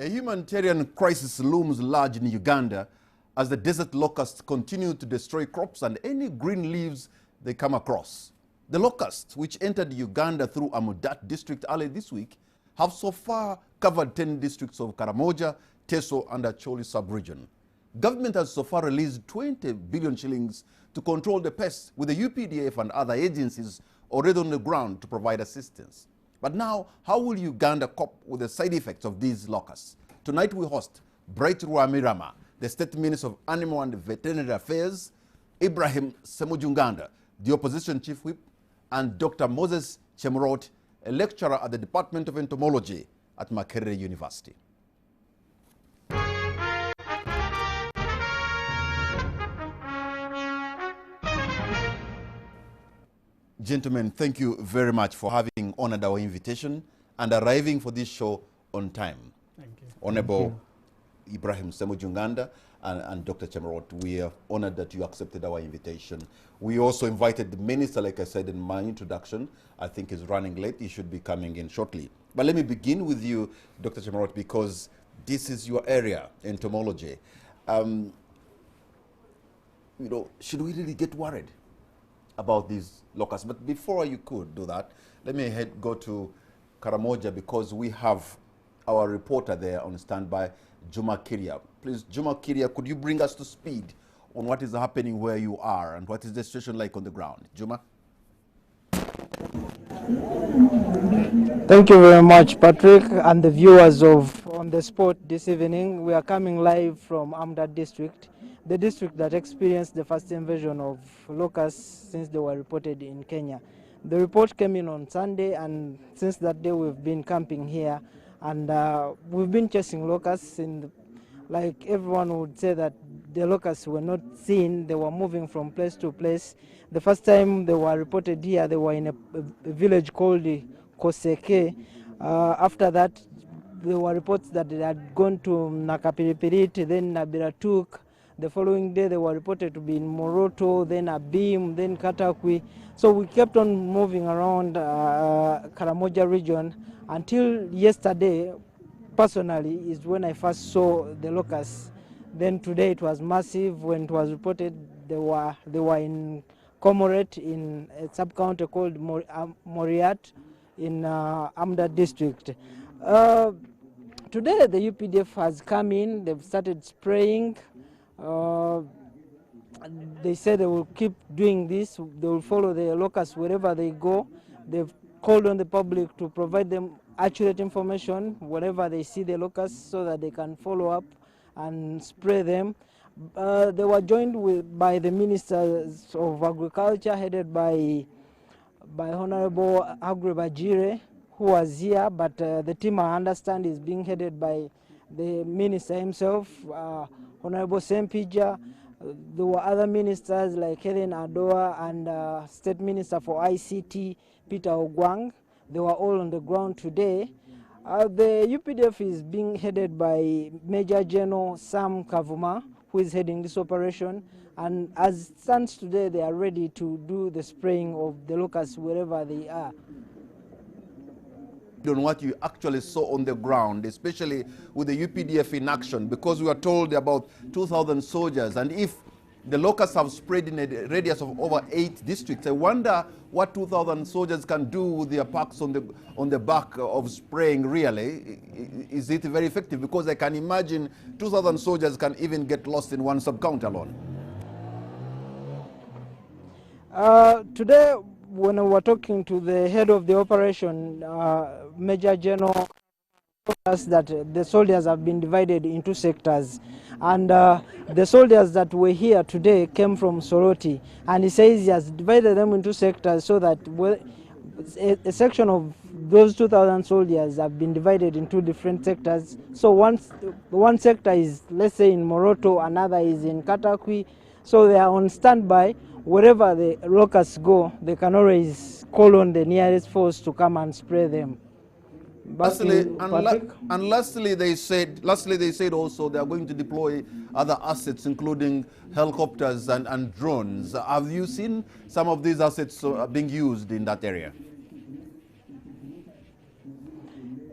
A humanitarian crisis looms large in Uganda as the desert locusts continue to destroy crops and any green leaves they come across. The locusts, which entered Uganda through Amudat district early this week, have so far covered 10 districts of Karamoja, Teso and Acholi sub-region. Government has so far released 20 billion shillings to control the pests, with the UPDF and other agencies already on the ground to provide assistance. But now, how will Uganda cope with the side effects of these locusts? Tonight we host Bright Rwamirama, the State Minister of Animal and Veterinary Affairs, Ibrahim Semujunganda, the Opposition Chief Whip, and Dr. Moses Chemrot, a lecturer at the Department of Entomology at Makerere University. Gentlemen, thank you very much for having honored our invitation and arriving for this show on time. Thank you. Honorable Ibrahim Semujunganda and Dr. Chemrot, we are honored that you accepted our invitation. We also invited the minister, like I said in my introduction. I think he's running late. He should be coming in shortly. But let me begin with you, Dr. Chemrot, because this is your area, entomology. Should we really get worried about these locusts? But before you could do that, let me go to Karamoja, because we have our reporter there on standby, Juma Kiria. Please, Juma Kiria, could you bring us to speed on what is happening where you are and what is the situation like on the ground? Juma? Thank you very much, Patrick, and the viewers of On the Spot this evening. We are coming live from Amda district, the district that experienced the first invasion of locusts since they were reported in Kenya. The report came in on Sunday, and since that day we've been camping here, and we've been chasing locusts. Like everyone would say that the locusts were not seen, they were moving from place to place. The first time they were reported here, they were in a village called Koseke. After that, there were reports that they had gone to Nakapiripirit, then Nabiratuk. The following day, they were reported to be in Moroto, then Abim, then Katakwi. So we kept on moving around Karamoja region until yesterday, personally, is when I first saw the locusts. Then today it was massive. When it was reported, they were in Komoret, in a sub-county called Moriat in Amda district. Today the UPDF has come in, they've started spraying. They said they will keep doing this, they will follow the locusts wherever they go. They've called on the public to provide them accurate information wherever they see the locusts so that they can follow up and spray them. They were joined by the Ministers of Agriculture, headed by Honorable Agri Bajire, who was here, but the team, I understand, is being headed by the Minister himself, Honorable Sempija. There were other ministers like Helen Adoa and State Minister for ICT, Peter Ogwang. They were all on the ground today. The UPDF is being headed by Major General Sam Kavuma, who is heading this operation. And as it stands today, they are ready to do the spraying of the locusts wherever they are. On what you actually saw on the ground, especially with the UPDF in action, because we were told about 2,000 soldiers, and if the locusts have spread in a radius of over 8 districts, I wonder what 2,000 soldiers can do with their packs on the back of spraying. Really, is it very effective? Because I can imagine 2,000 soldiers can even get lost in one sub-county alone. Today, when we were talking to the head of the operation, Major General, told us that the soldiers have been divided into sectors, and the soldiers that were here today came from Soroti, and he says he has divided them into sectors so that a section of those 2,000 soldiers have been divided into different sectors. So one sector is, let's say, in Moroto, another is in Katakwi, so they are on standby. Wherever the locusts go, they can always call on the nearest force to come and spray them. Lastly, they said also they are going to deploy other assets, including helicopters and drones. Have you seen some of these assets being used in that area?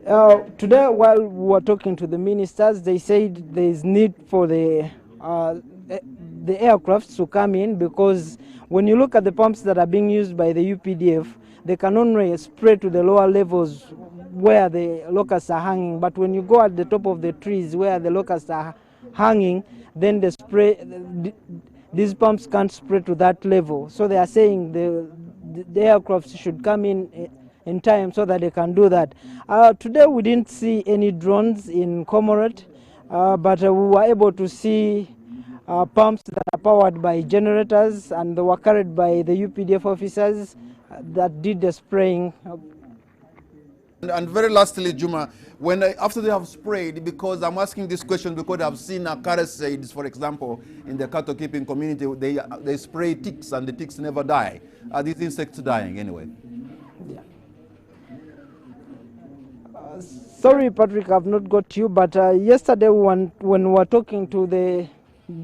Today, while we were talking to the ministers, they said there is need for the aircrafts to come in, because when you look at the pumps that are being used by the UPDF, they can only spray to the lower levels where the locusts are hanging. But when you go at the top of the trees where the locusts are hanging, then these pumps can't spray to that level. So they are saying the aircrafts should come in time so that they can do that. Today we didn't see any drones in Comoret, but we were able to see pumps that are powered by generators, and they were carried by the UPDF officers that did the spraying. And very lastly, Juma, after they have sprayed, because I'm asking this question because I've seen acaricides, for example, in the cattle keeping community, they spray ticks and the ticks never die. Are these insects dying anyway? Yeah. Sorry, Patrick, I've not got you, but yesterday when we were talking to the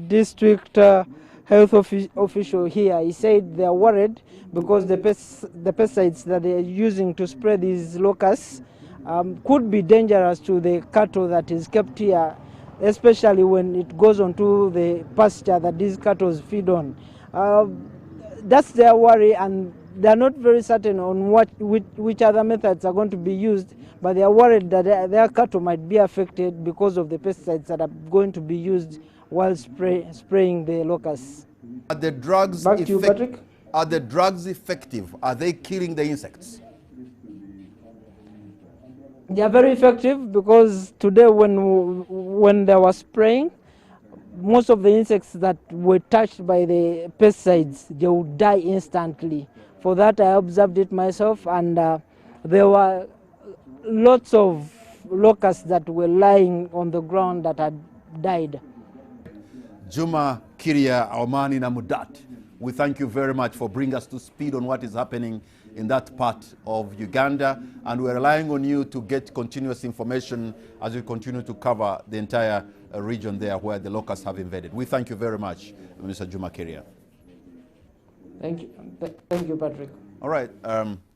district health official here, he said they are worried because the pesticides that they are using to spray these locusts could be dangerous to the cattle that is kept here, especially when it goes onto the pasture that these cattle feed on. That's their worry, and they are not very certain on which other methods are going to be used, but they are worried that their cattle might be affected because of the pesticides that are going to be used while spraying the locusts. Are the drugs Back to you, Patrick. Are the drugs effective? Are they killing the insects? They are very effective, because today when they were spraying, most of the insects that were touched by the pesticides, they would die instantly. For that, I observed it myself, and there were lots of locusts that were lying on the ground that had died. Juma Kiria Aumani Namudat, we thank you very much for bringing us to speed on what is happening in that part of Uganda, and we're relying on you to get continuous information as we continue to cover the entire region there where the locusts have invaded. We thank you very much, Mr. Juma Kiria. Thank you. Thank you, Patrick. All right.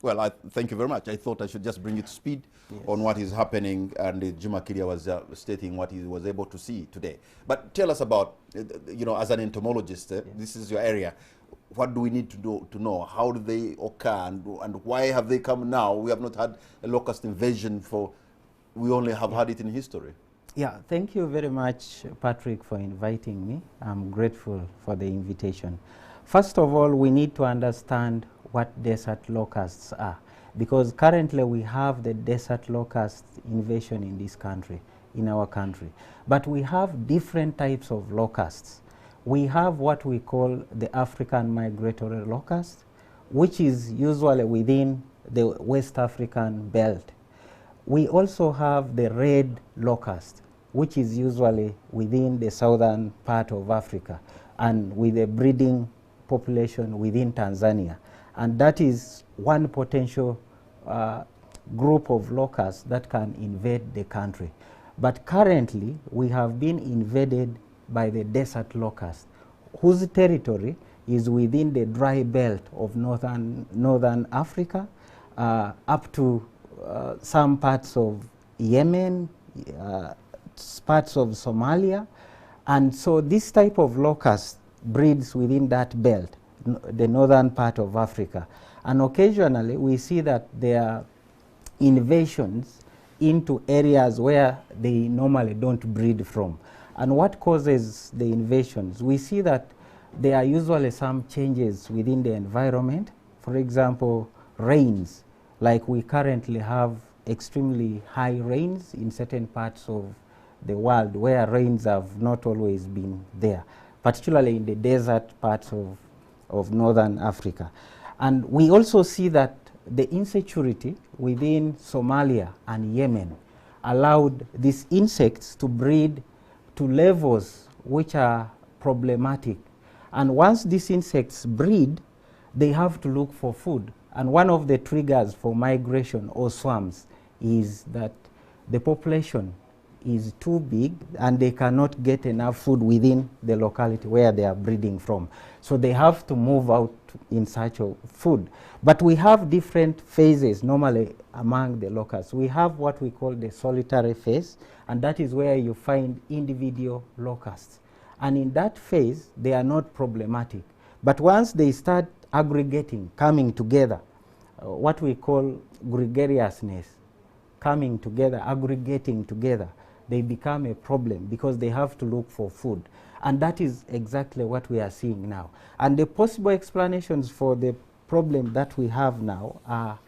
Well, thank you very much. I thought I should just bring you to speed on what is happening, and Juma Kiria was stating what he was able to see today. But tell us about, as an entomologist, this is your area. What do we need to know? How do they occur, and why have they come now? We have not had a locust invasion we only have had it in history. Yeah, thank you very much, Patrick, for inviting me. I'm grateful for the invitation. First of all, we need to understand what desert locusts are, because currently we have the desert locust invasion in this country, in our country. But we have different types of locusts. We have what we call the African migratory locust, which is usually within the West African belt. We also have the red locust, which is usually within the southern part of Africa, and with a breeding population within Tanzania. And that is one potential group of locusts that can invade the country. But currently, we have been invaded by the desert locust, whose territory is within the dry belt of northern Africa, up to some parts of Yemen, parts of Somalia. And so this type of locust breeds within that belt, the northern part of Africa. And occasionally we see that there are invasions into areas where they normally don't breed from. And what causes the invasions? We see that there are usually some changes within the environment. For example, rains, like we currently have extremely high rains in certain parts of the world where rains have not always been there, particularly in the desert parts of northern Africa. And we also see that the insecurity within Somalia and Yemen allowed these insects to breed to levels which are problematic. And once these insects breed, they have to look for food. And one of the triggers for migration or swarms is that the population is too big and they cannot get enough food within the locality where they are breeding from. So they have to move out in search of food. But we have different phases normally among the locusts. We have what we call the solitary phase, and that is where you find individual locusts. And in that phase, they are not problematic. But once they start aggregating, coming together, what we call gregariousness, coming together, aggregating together, they become a problem because they have to look for food. And that is exactly what we are seeing now. And the possible explanations for the problem that we have now are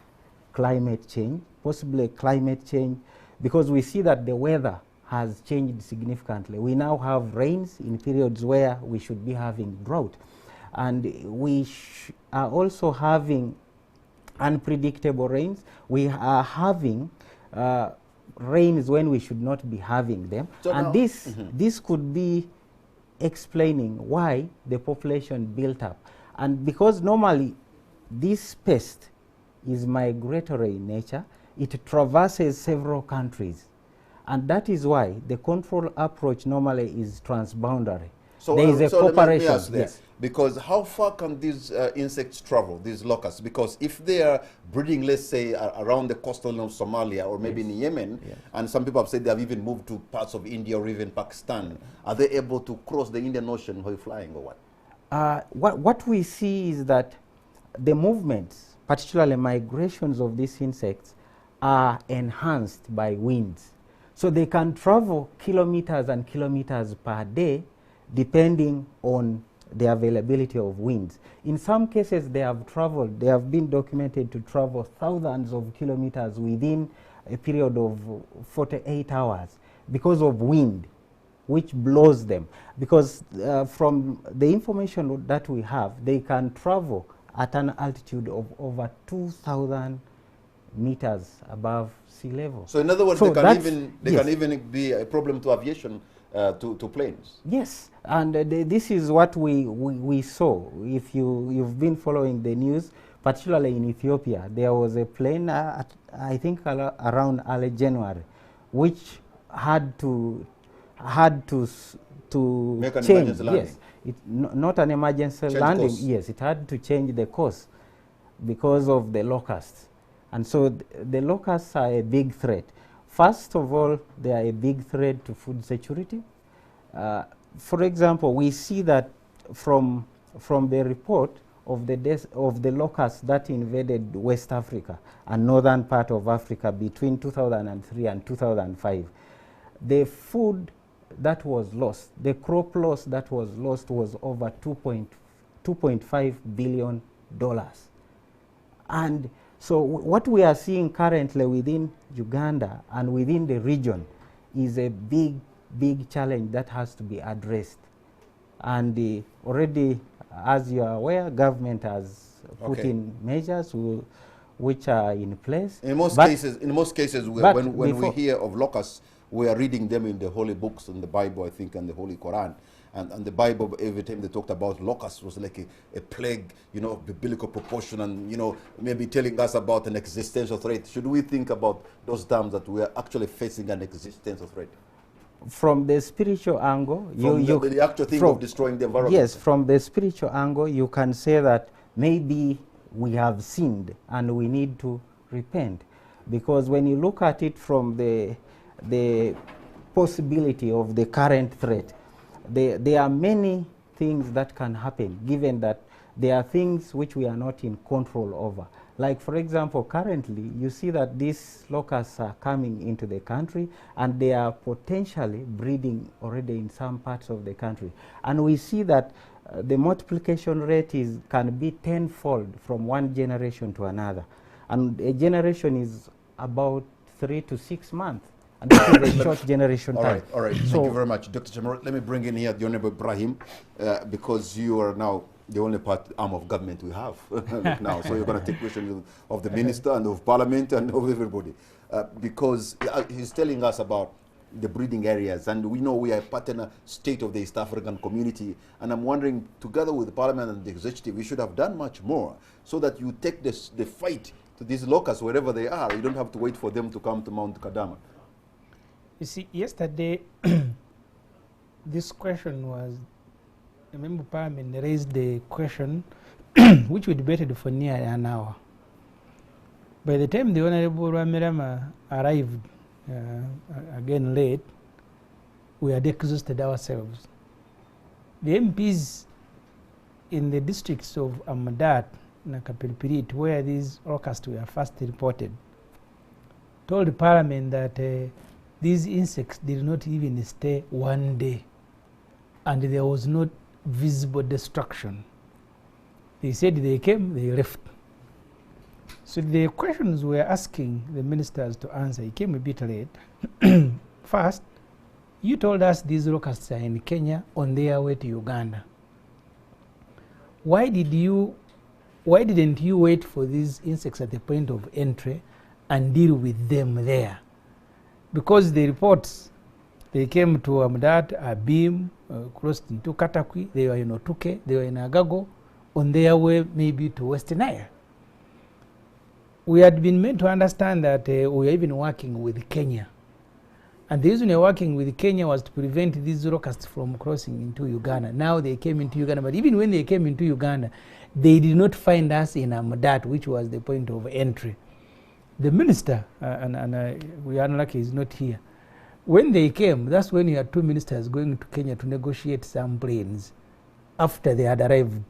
climate change, possibly climate change, because we see that the weather has changed significantly. We now have rains in periods where we should be having drought. And we are also having unpredictable rains. We are having rains when we should not be having them. So and this could be explaining why the population built up. And because normally this pest is migratory in nature, it traverses several countries. And that is why the control approach normally is transboundary. So there is a cooperation. Let me ask this, because how far can these insects travel, these locusts? Because if they are breeding, let's say, around the coastal line of Somalia or maybe in Yemen, and some people have said they have even moved to parts of India or even Pakistan, are they able to cross the Indian Ocean while flying or what? What we see is that the movements, particularly migrations of these insects, are enhanced by winds. So they can travel kilometers and kilometers per day depending on the availability of winds. In some cases they have been documented to travel thousands of kilometers within a period of 48 hours because of wind, which blows them. Because from the information that we have, they can travel at an altitude of over 2,000 meters above sea level. So in other words, so they can even be a problem to aviation, to planes. Yes, and this is what we saw. If you've been following the news, particularly in Ethiopia, there was a plane, I think around early January, which had to make an change. Emergency landing. Yes, not an emergency landing. Course. Yes, it had to change the course because of the locusts. And so the locusts are a big threat. First of all, they are a big threat to food security. For example, we see that from the report of the death of the locusts that invaded West Africa and northern part of Africa between 2003 and 2005, the food that was lost, the crop loss that was lost was over $2.5 billion. And so what we are seeing currently within Uganda and within the region is a big challenge that has to be addressed. And already, as you are aware, government has put in measures which are in place. In most cases, when we hear of locusts, we are reading them in the holy books, in the Bible, I think, and the Holy Quran. And the Bible, every time they talked about locusts, was like a plague, biblical proportion, and, maybe telling us about an existential threat. Should we think about those terms that we are actually facing an existential threat? From the spiritual angle, the actual thing of destroying the environment. Yes, from the spiritual angle, you can say that maybe we have sinned and we need to repent. Because when you look at it from the possibility of the current threat, there are many things that can happen, given that there are things which we are not in control over. Like, for example, currently, you see that these locusts are coming into the country, and they are potentially breeding already in some parts of the country. And we see that the multiplication rate can be tenfold from one generation to another. And a generation is about 3 to 6 months. And this is a short generation time. All right. Thank you very much, Dr. Chamorro. Let me bring in here the Honorable Ibrahim, because you are now the only arm of government we have now. So you're going to take questions of the minister and of parliament and of everybody, because he's telling us about the breeding areas, and we know we are a partner state of the East African community, and I'm wondering, together with the parliament and the executive, we should have done much more so that you take the fight to these locusts wherever they are. You don't have to wait for them to come to Mount Kadama. You see, yesterday, this question was, a member of Parliament raised the question, which we debated for near an hour. By the time the Honorable Ramirama arrived, again late, we had exhausted ourselves. The MPs in the districts of Amadat and Kapilpirit, where these locusts were first reported, told the Parliament that these insects did not even stay one day, and there was no visible destruction. They said they came, they left. So the questions we were asking the ministers to answer, it came a bit late. First, you told us these locusts are in Kenya on their way to Uganda. Why didn't you wait for these insects at the point of entry and deal with them there? Because the reports, they came to Amdat, Abim, crossed into Katakwi, they were in Otuke, they were in Agago, on their way maybe to West Nile. We had been made to understand that we were even working with Kenya. And the reason we were working with Kenya was to prevent these locusts from crossing into Uganda. Now they came into Uganda, but even when they came into Uganda, they did not find us in Amadat, which was the point of entry. The minister, we are unlucky he's not here. When they came, that's when you had two ministers going to Kenya to negotiate some planes after they had arrived.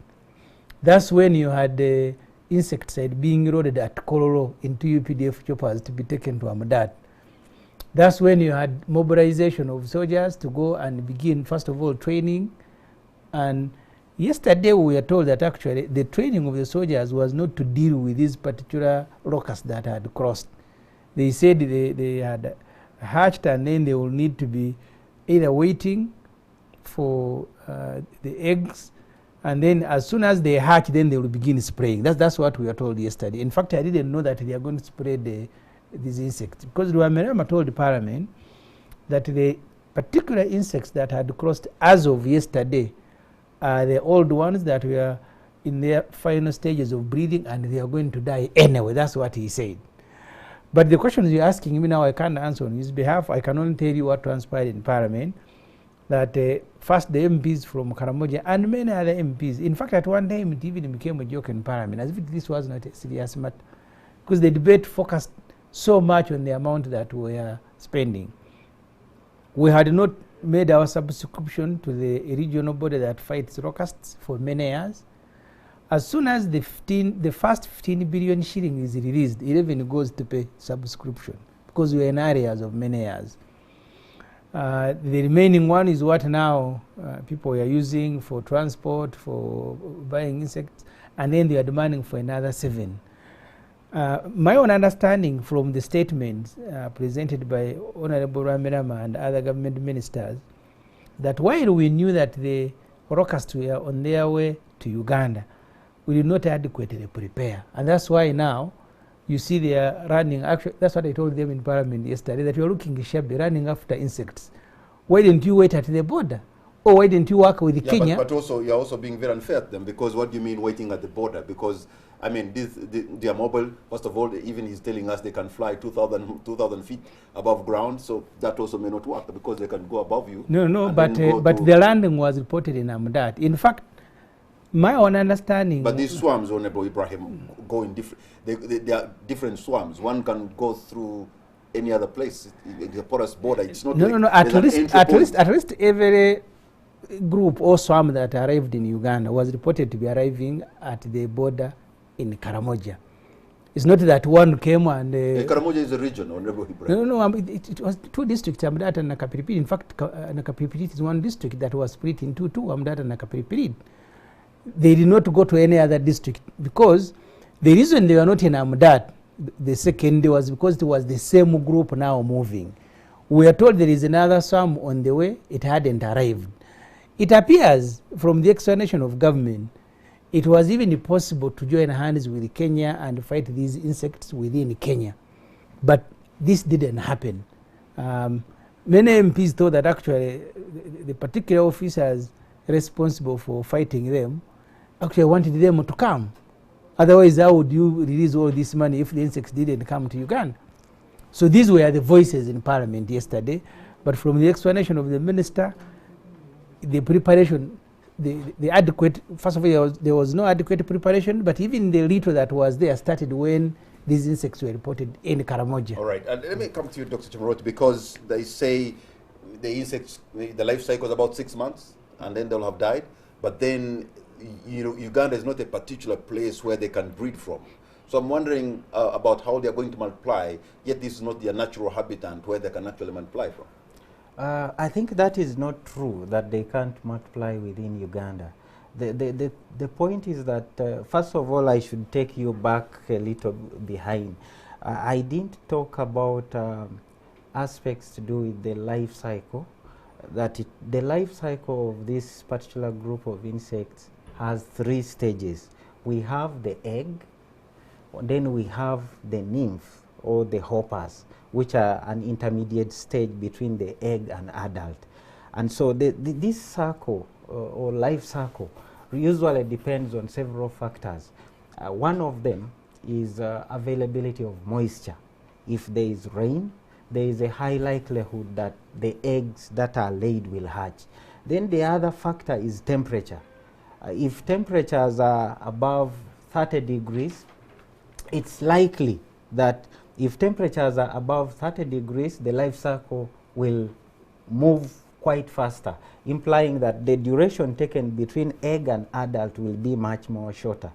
That's when you had the insecticide being loaded at Kololo into UPDF choppers to be taken to Amadat. That's when you had mobilization of soldiers to go and begin, first of all, training. And yesterday we were told that actually the training of the soldiers was not to deal with these particular locusts that had crossed. They said they had hatched, and then they will need to be either waiting for the eggs, and then as soon as they hatch, then they will begin spraying. That's what we were told yesterday. In fact, I didn't know that they are going to spray these insects, because Rwamerama told the Parliament that the particular insects that had crossed as of yesterday are the old ones that were in their final stages of breeding, and they are going to die anyway. That's what he said. But the questions you're asking me now, I can't answer on his behalf. I can only tell you what transpired in Parliament, that first the MPs from Karamoja and many other MPs, in fact at one time it even became a joke in Parliament, as if this was not a serious matter, because the debate focused so much on the amount that we are spending. We had not made our subscription to the regional body that fights locusts for many years. As soon as the first 15 billion shilling is released, 11 goes to pay subscription, because we are in areas of many years. The remaining one is what now people are using for transport, for buying insects, and then they are demanding for another 7. My own understanding from the statements presented by Honorable Ramirama and other government ministers, that while we knew that the locusts were on their way to Uganda, we did not adequately prepare. And that's why now you see they are running. Actually, that's what I told them in Parliament yesterday, that you are looking shabby, running after insects. Why didn't you wait at the border? Or why didn't you work with Kenya? But also, you're also being very unfair to them, because what do you mean waiting at the border? Because, I mean, they are mobile. First of all, even he's telling us they can fly 2,000 feet above ground, so that also may not work, because they can go above you. No, but the landing was reported in Amadat. In fact, my own understanding... But these swarms, Honorable Ibrahim, go in different... They are different swarms. One can go through any other place. The porous border, it's not... No. At least every group or swarm that arrived in Uganda was reported to be arriving at the border in Karamoja. It's not that one came and... Karamoja is a region, Honorable Ibrahim. No, it was 2 districts, Amdat and Nakapiripirit. In fact, Nakapiripirit is one district that was split into 2, Amdat and Nakapiripirit. They did not go to any other district, because the reason they were not in Amdat the second day was because it was the same group now moving. We are told there is another swarm on the way, it hadn't arrived. It appears from the explanation of government, it was even possible to join hands with Kenya and fight these insects within Kenya. But this didn't happen. Many MPs thought that actually the particular officers responsible for fighting them actually wanted them to come. Otherwise, how would you release all this money if the insects didn't come to Uganda? So these were the voices in Parliament yesterday. But from the explanation of the minister, the preparation, the adequate, first of all, there was no adequate preparation, but even the little that was there started when these insects were reported in Karamoja. All right, and let me come to you, Dr. Chimaroti, because they say the insects, the life cycle is about 6 months, and then they'll have died. But then, you know, Uganda is not a particular place where they can breed from. So I'm wondering about how they're going to multiply, yet this is not their natural habitat where they can actually multiply from. I think that is not true, that they can't multiply within Uganda. The point is that, first of all, I should take you back a little behind. I didn't talk about aspects to do with the life cycle, the life cycle of this particular group of insects has 3 stages. We have the egg, then we have the nymph or the hoppers, which are an intermediate stage between the egg and adult. And so this cycle or life cycle usually depends on several factors. One of them is availability of moisture. If there is rain, there is a high likelihood that the eggs that are laid will hatch. Then the other factor is temperature. If temperatures are above 30 degrees, it's likely that if temperatures are above 30 degrees, the life cycle will move quite faster, implying that the duration taken between egg and adult will be much more shorter.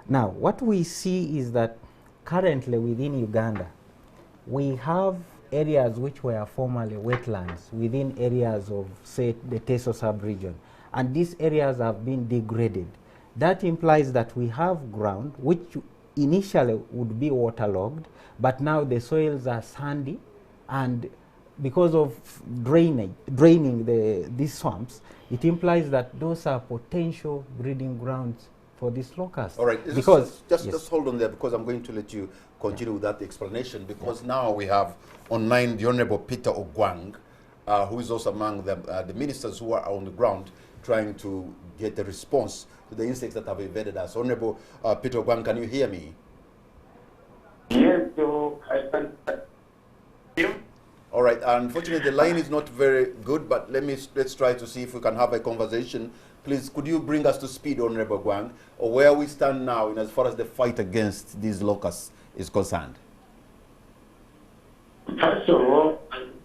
Now, what we see is that currently within Uganda, we have areas which were formerly wetlands within areas of, say, the Teso sub-region, and these areas have been degraded. That implies that we have ground which initially would be waterlogged, but now the soils are sandy, and because of draining these swamps, it implies that those are potential breeding grounds for these locusts. All right, because just hold on there, because I'm going to let you continue with that explanation, because now we have online the Honorable Peter Ogwang, who is also among the ministers who are on the ground trying to get a response to the insects that have invaded us. Honorable Peter Ogwang, can you hear me? Yes, so I can hear you. All right, unfortunately the line is not very good, but let's try to see if we can have a conversation. Please, could you bring us to speed, Honorable Gwang, or where we stand now in as far as the fight against these locusts is concerned? First of all,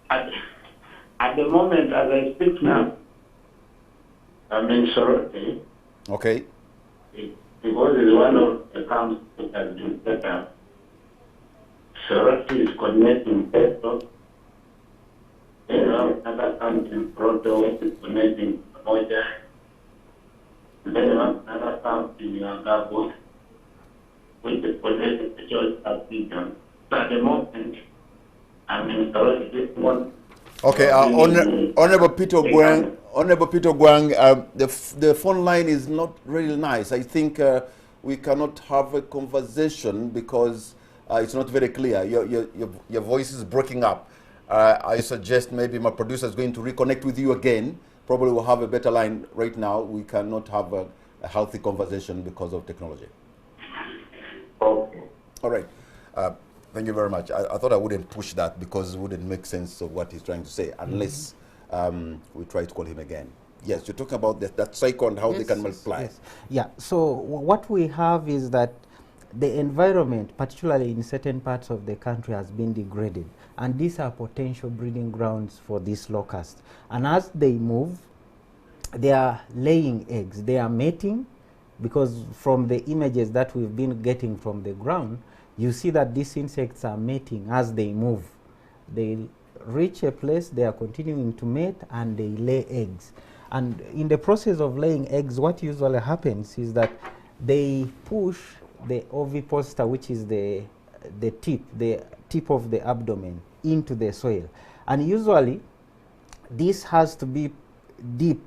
at the moment as I speak now, I'm in Soroti. Okay. Because it's one of the camps that has been set up. Soroti is connecting Teso. Another camp in Proto, which is connecting Moja. Then another camp in Yangabo, which is connecting the church of Pigeon. So at the moment, I'm in Soroti. This one. Okay, Honorable Peter Gwang, the phone line is not really nice. I think we cannot have a conversation because it's not very clear. Your voice is breaking up. I suggest maybe my producer is going to reconnect with you again. Probably we'll have a better line right now. We cannot have a healthy conversation because of technology. Okay. All right. Thank you very much. I thought I wouldn't push that because it wouldn't make sense of what he's trying to say unless we try to call him again. Yes, you're talking about that cycle and how they can multiply. Yes. Yeah, so what we have is that the environment, particularly in certain parts of the country, has been degraded. And these are potential breeding grounds for these locusts. And as they move, they are laying eggs. They are mating, because from the images that we've been getting from the ground, you see that these insects are mating as they move. They reach a place, they are continuing to mate, and they lay eggs. And in the process of laying eggs, what usually happens is that they push the ovipositor, which is the tip of the abdomen, into the soil. And usually, this has to be deep,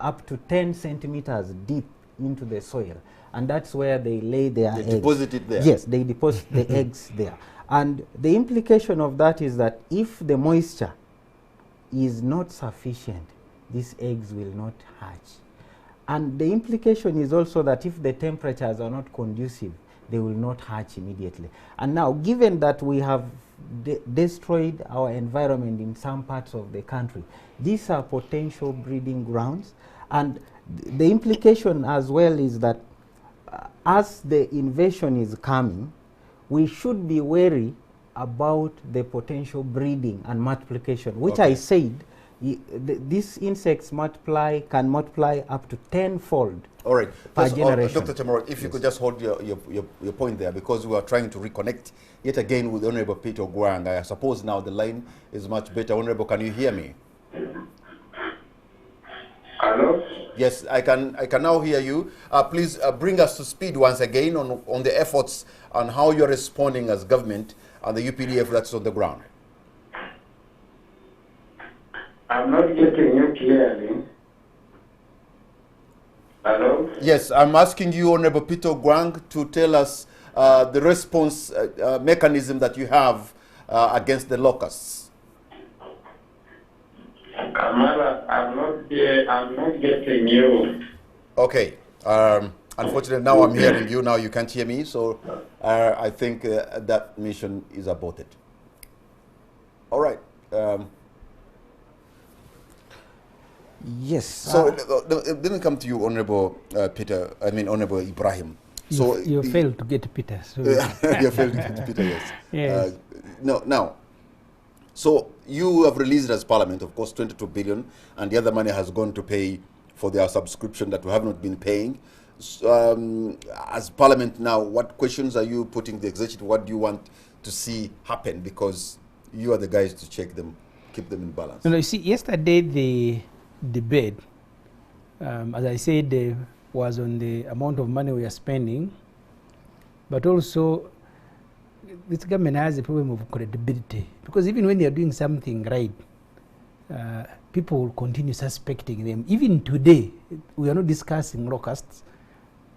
up to 10 centimeters deep into the soil. And that's where they lay their eggs. They deposit it there? Yes, they deposit the eggs there. And the implication of that is that if the moisture is not sufficient, these eggs will not hatch. And the implication is also that if the temperatures are not conducive, they will not hatch immediately. And now, given that we have destroyed our environment in some parts of the country. These are potential breeding grounds, and the implication as well is that as the invasion is coming, we should be wary about the potential breeding and multiplication, which I said these insects can multiply up to 10-fold. All right. Per generation. Dr. Chamorro, if you could just hold your point there, because we are trying to reconnect yet again with Honorable Peter Guang. I suppose now the line is much better. Honorable, can you hear me? Hello? Yes, I can now hear you. Please bring us to speed once again on the efforts and how you're responding as government and the UPDF that's on the ground. I'm not getting you clearly. Hello? Yes, I'm asking you, Honorable Peter Guang, to tell us the response mechanism that you have against the locusts. Kamala, I'm not getting you. Okay. Unfortunately, now I'm hearing you. Now you can't hear me. So I think that mission is aborted. All right. Yes. So let me come to you, Honorable Honorable Ibrahim. So you failed to get Peter. So. You failed to get Peter, yes. Yes. Now, so you have released as Parliament, of course, 22 billion, and the other money has gone to pay for their subscription that we have not been paying. As Parliament now, what questions are you putting the executive? What do you want to see happen? Because you are the guys to check them, keep them in balance. You see, yesterday the debate, as I said, was on the amount of money we are spending, but also this government has a problem of credibility, because even when they are doing something right, people will continue suspecting them. Even today, we are not discussing locusts,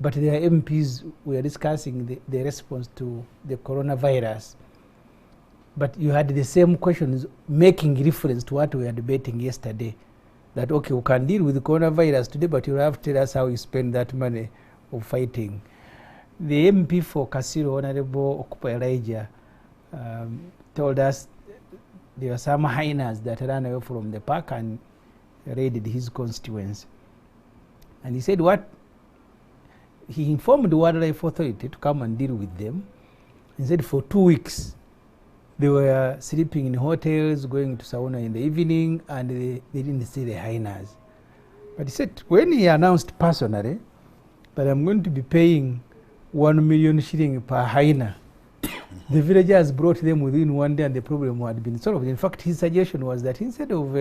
but their MPs, we are discussing the response to the coronavirus. But you had the same questions making reference to what we were debating yesterday. That, okay, we can deal with the coronavirus today, but you have to tell us how you spend that money of fighting. The MP for Kasiro, Honorable Okupa Elijah, told us there were some hyenas that ran away from the park and raided his constituency. And he said he informed the Wildlife Authority to come and deal with them. He said for 2 weeks, they were sleeping in hotels, going to sauna in the evening, and they didn't see the hyenas. But he said, when he announced personally that I'm going to be paying 1 million shilling per hyena, the villagers brought them within 1 day and the problem had been solved. In fact, his suggestion was that instead of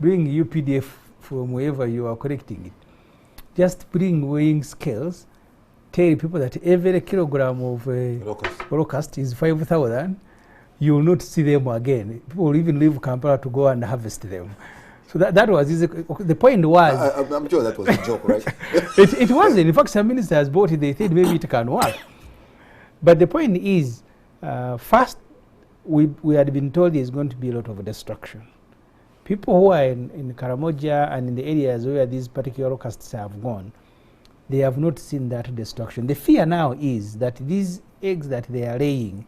bringing UPDF from wherever you are collecting it, just bring weighing scales, tell people that every kilogram of locust is 5,000. You will not see them again. People will even leave Kampala to go and harvest them. So that was easy. The point was... I'm sure that was a joke, right? it wasn't. In fact, some ministers bought it. They said maybe it can work. But the point is, first, we had been told there's going to be a lot of destruction. People who are in Karamoja and in the areas where these particular locusts have gone, they have not seen that destruction. The fear now is that these eggs that they are laying,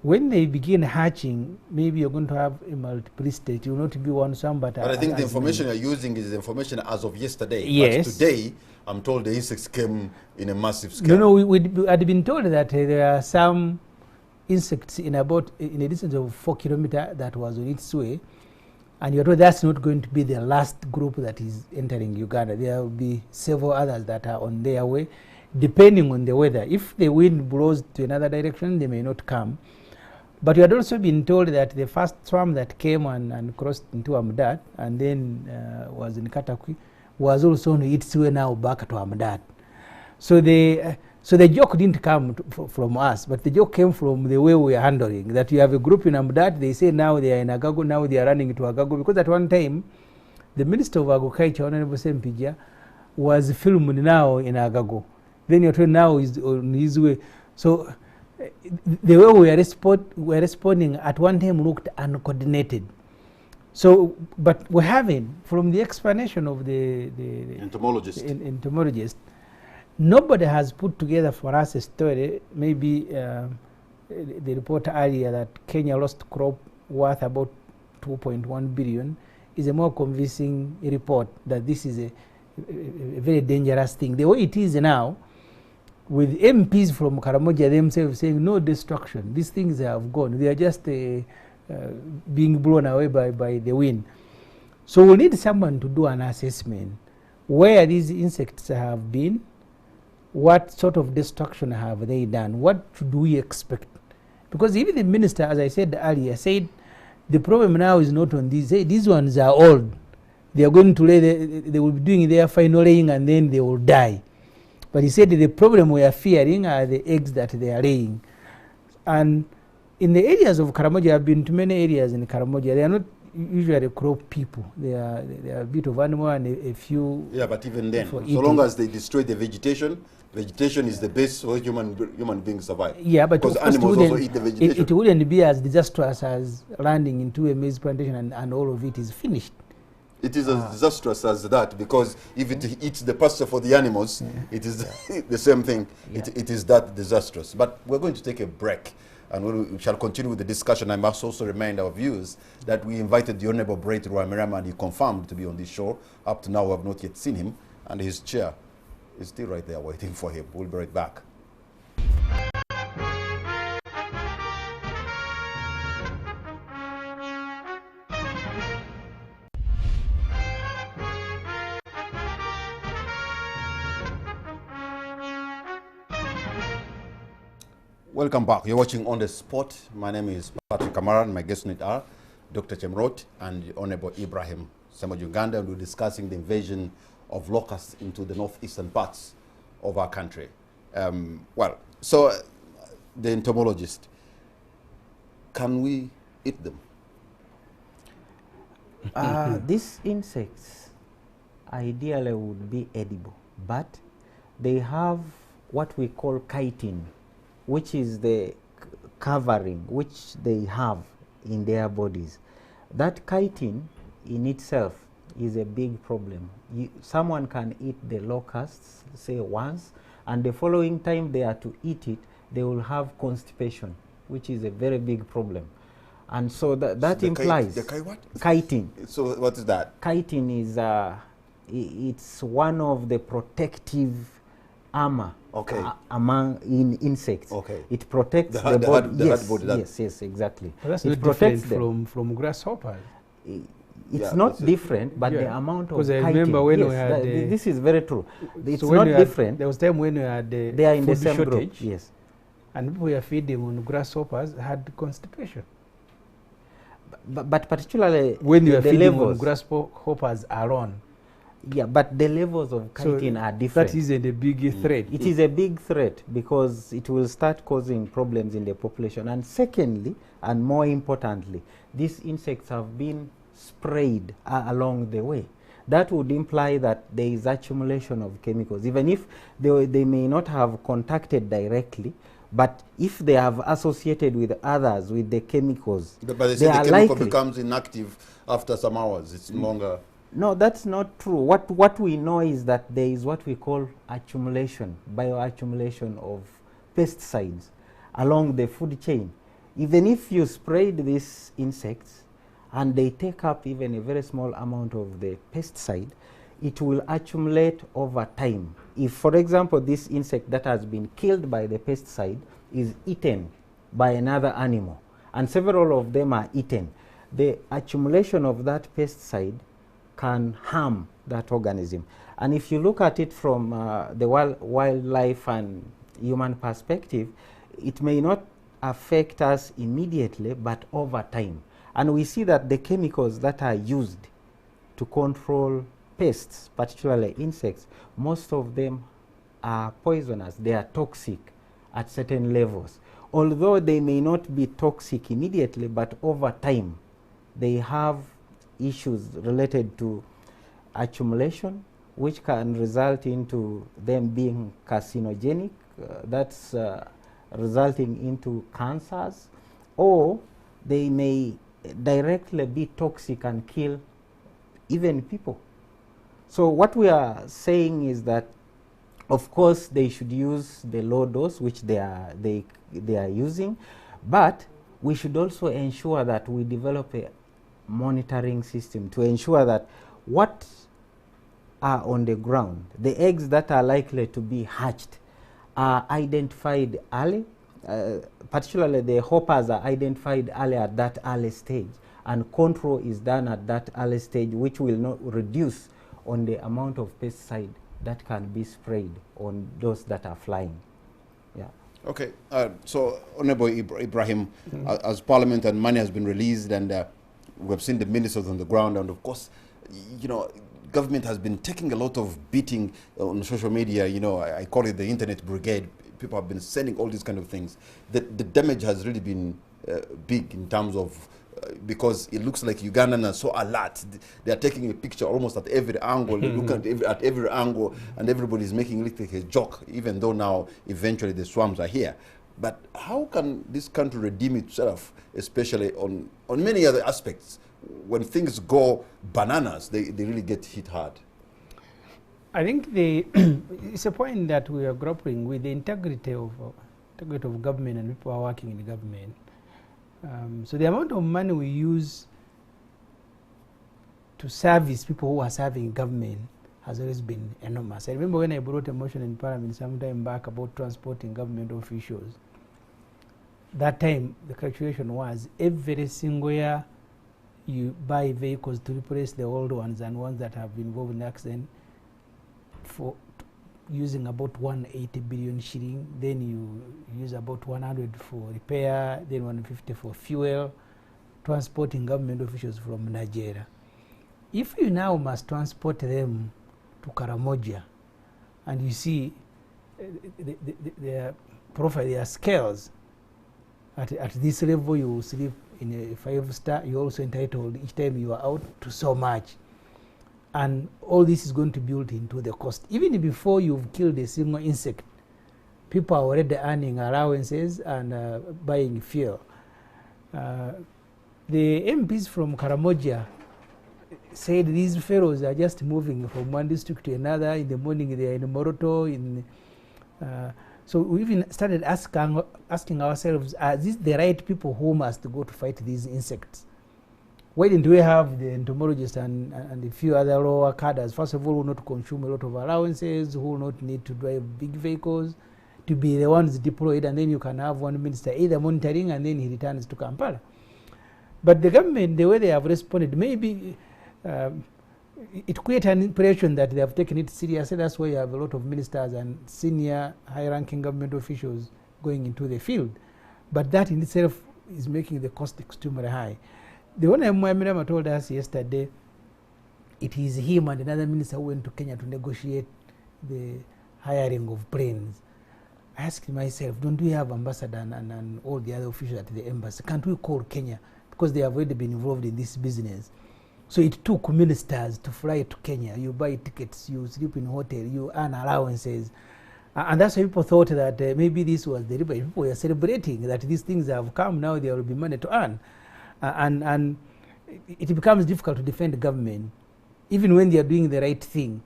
when they begin hatching, maybe you're going to have a multiplicity. It will not be one sum, but I think the information you're using is the information as of yesterday. Yes. But today, I'm told the insects came in a massive scale. No, we had been told that there are some insects in a distance of 4 kilometers that was on its way, and you're told that's not going to be the last group that is entering Uganda. There will be several others that are on their way, depending on the weather. If the wind blows to another direction, they may not come. But you had also been told that the first swarm that came and crossed into Amdat and then was in Katakwi was also on its way now back to Amdat. So the joke didn't come from us, but the joke came from the way we are handling. That you have a group in Amdat, they say now they are in Agago, now they are running to Agago. Because at one time, the Minister of Agriculture, Honorable Sempija, was filmed now in Agago. Then you're told now he's on his way. So the way we are responding at one time looked uncoordinated. So, but we haven't, from the explanation of the entomologist, nobody has put together for us a story, maybe the report earlier that Kenya lost crop worth about 2.1 billion is a more convincing report that this is a very dangerous thing. The way it is now, with MPs from Karamoja themselves saying no destruction, these things have gone, they are just being blown away by the wind. So we need someone to do an assessment where these insects have been, what sort of destruction have they done, what do we expect? Because even the minister, as I said earlier, said the problem now is not on these. These ones are old. They are going to lay, they will be doing their final laying and then they will die. But he said the problem we are fearing are the eggs that they are laying. And in the areas of Karamoja, I've been to many areas in Karamoja, they are not usually crop people. They are a bit of animal and a few. Yeah, but even then, so eating. long as they destroy the vegetation, vegetation is the base where human beings survive. Yeah, but because animals also eat the vegetation. It wouldn't be as disastrous as landing into a maize plantation and all of it is finished. It is as disastrous as that, because if it eats the pasture for the animals, it is the same thing. Yeah. It is that disastrous. But we're going to take a break, and we shall continue with the discussion. I must also remind our viewers that we invited the Honorable Brait Rwamirama, and he confirmed to be on this show. Up to now, we have not yet seen him, and his chair is still right there waiting for him. We'll be right back. Welcome back. You're watching On the Spot. My name is Patrick Kamara, and my guests on it are Dr. Chemrot and the Honorable Ibrahim Ssemujju-Nganda, and we're discussing the invasion of locusts into the northeastern parts of our country. So the entomologist, can we eat them? These insects ideally would be edible, but they have what we call chitin, which is the covering which they have in their bodies. That chitin in itself is a big problem. Someone can eat the locusts, say once, and the following time they are to eat it, they will have constipation, which is a very big problem. And so that implies what? chitin. So what is that? Chitin is it's one of the protective armor in insects. Okay. It protects the body. Hard body. Yes, exactly. But that's it not protects different from grasshoppers. It's not different, but the amount of because I chitin, remember when we yes, had this is very true. It's so not different. There was time when we had they are in the same shortage, group. Yes. And people were feeding on grasshoppers had constipation. But particularly when you are feeding levels, on grasshoppers alone. Yeah, but the levels of chitin are different. That isn't a big threat. It is a big threat because it will start causing problems in the population. And secondly, and more importantly, these insects have been sprayed along the way. That would imply that there is accumulation of chemicals, even if they may not have contacted directly, but if they have associated with others with the chemicals, but they say the chemical becomes inactive after some hours. It's no longer. No, that's not true. What we know is that there is what we call accumulation, bioaccumulation of pesticides along the food chain. Even if you sprayed these insects and they take up even a very small amount of the pesticide, it will accumulate over time. If, for example, this insect that has been killed by the pesticide is eaten by another animal, and several of them are eaten, the accumulation of that pesticide can harm that organism. And if you look at it from the wildlife and human perspective, it may not affect us immediately, but over time. And we see that the chemicals that are used to control pests, particularly insects, most of them are poisonous. They are toxic at certain levels. Although they may not be toxic immediately, but over time, they have issues related to accumulation, which can result into them being carcinogenic, that's resulting into cancers, or they may directly be toxic and kill even people. So what we are saying is that Of course, they should use the low dose, which they are using, but we should also ensure that we develop a monitoring system to ensure that what are on the ground, the eggs that are likely to be hatched, are identified early, particularly the hoppers are identified early at that early stage, and control is done at that early stage, which will not reduce on the amount of pesticide that can be sprayed on those that are flying. Yeah. Okay, so Honorable Ibrahim, as Parliament and money has been released, and we have seen the ministers on the ground, and of course, you know, government has been taking a lot of beating on social media. You know, I call it the internet brigade. People have been sending all these kind of things. The damage has really been big in terms of because it looks like Ugandans are so alert. They are taking a picture almost at every angle, looking at every angle, and everybody is making it like a joke, even though now eventually the swarms are here. But how can this country redeem itself, especially on many other aspects? When things go bananas, they really get hit hard. I think it's a point that we are grappling with, the integrity of government and people who are working in the government. So the amount of money we use to service people who are serving government has always been enormous. I remember when I brought a motion in Parliament some time back about transporting government officials. That time the calculation was every single year you buy vehicles to replace the old ones and ones that have been involved in accident for using about 180 billion shilling, then you use about 100 for repair, then 150 for fuel, transporting government officials from Nigeria. If you now must transport them to Karamoja, and you see their profile, their scales, at this level you will sleep in a 5-star, you're also entitled each time you are out to so much. And all this is going to build into the cost. Even before you've killed a single insect, people are already earning allowances and buying fuel. The MPs from Karamoja said these fellows are just moving from one district to another. In the morning they are in Moroto. So we even started asking ourselves, are these the right people who must go to fight these insects? Why didn't we have the entomologists and a few other lower cadres, first of all, who will not consume a lot of allowances, who will not need to drive big vehicles, to be the ones deployed, and then you can have one minister either monitoring and then he returns to Kampala. But the government, the way they have responded, maybe it creates an impression that they have taken it seriously. That's why you have a lot of ministers and senior high-ranking government officials going into the field. But that in itself is making the cost extremely high. The one Mwamira told us yesterday, it is him and another minister who went to Kenya to negotiate the hiring of planes. I asked myself, don't we have ambassador and all the other officials at the embassy? Can't we call Kenya? Because they have already been involved in this business. So it took ministers to fly to Kenya. You buy tickets, you sleep in hotel, you earn allowances. And that's why people thought that maybe this was the river. People were celebrating that these things have come, now there will be money to earn. And it becomes difficult to defend the government, even when they are doing the right thing.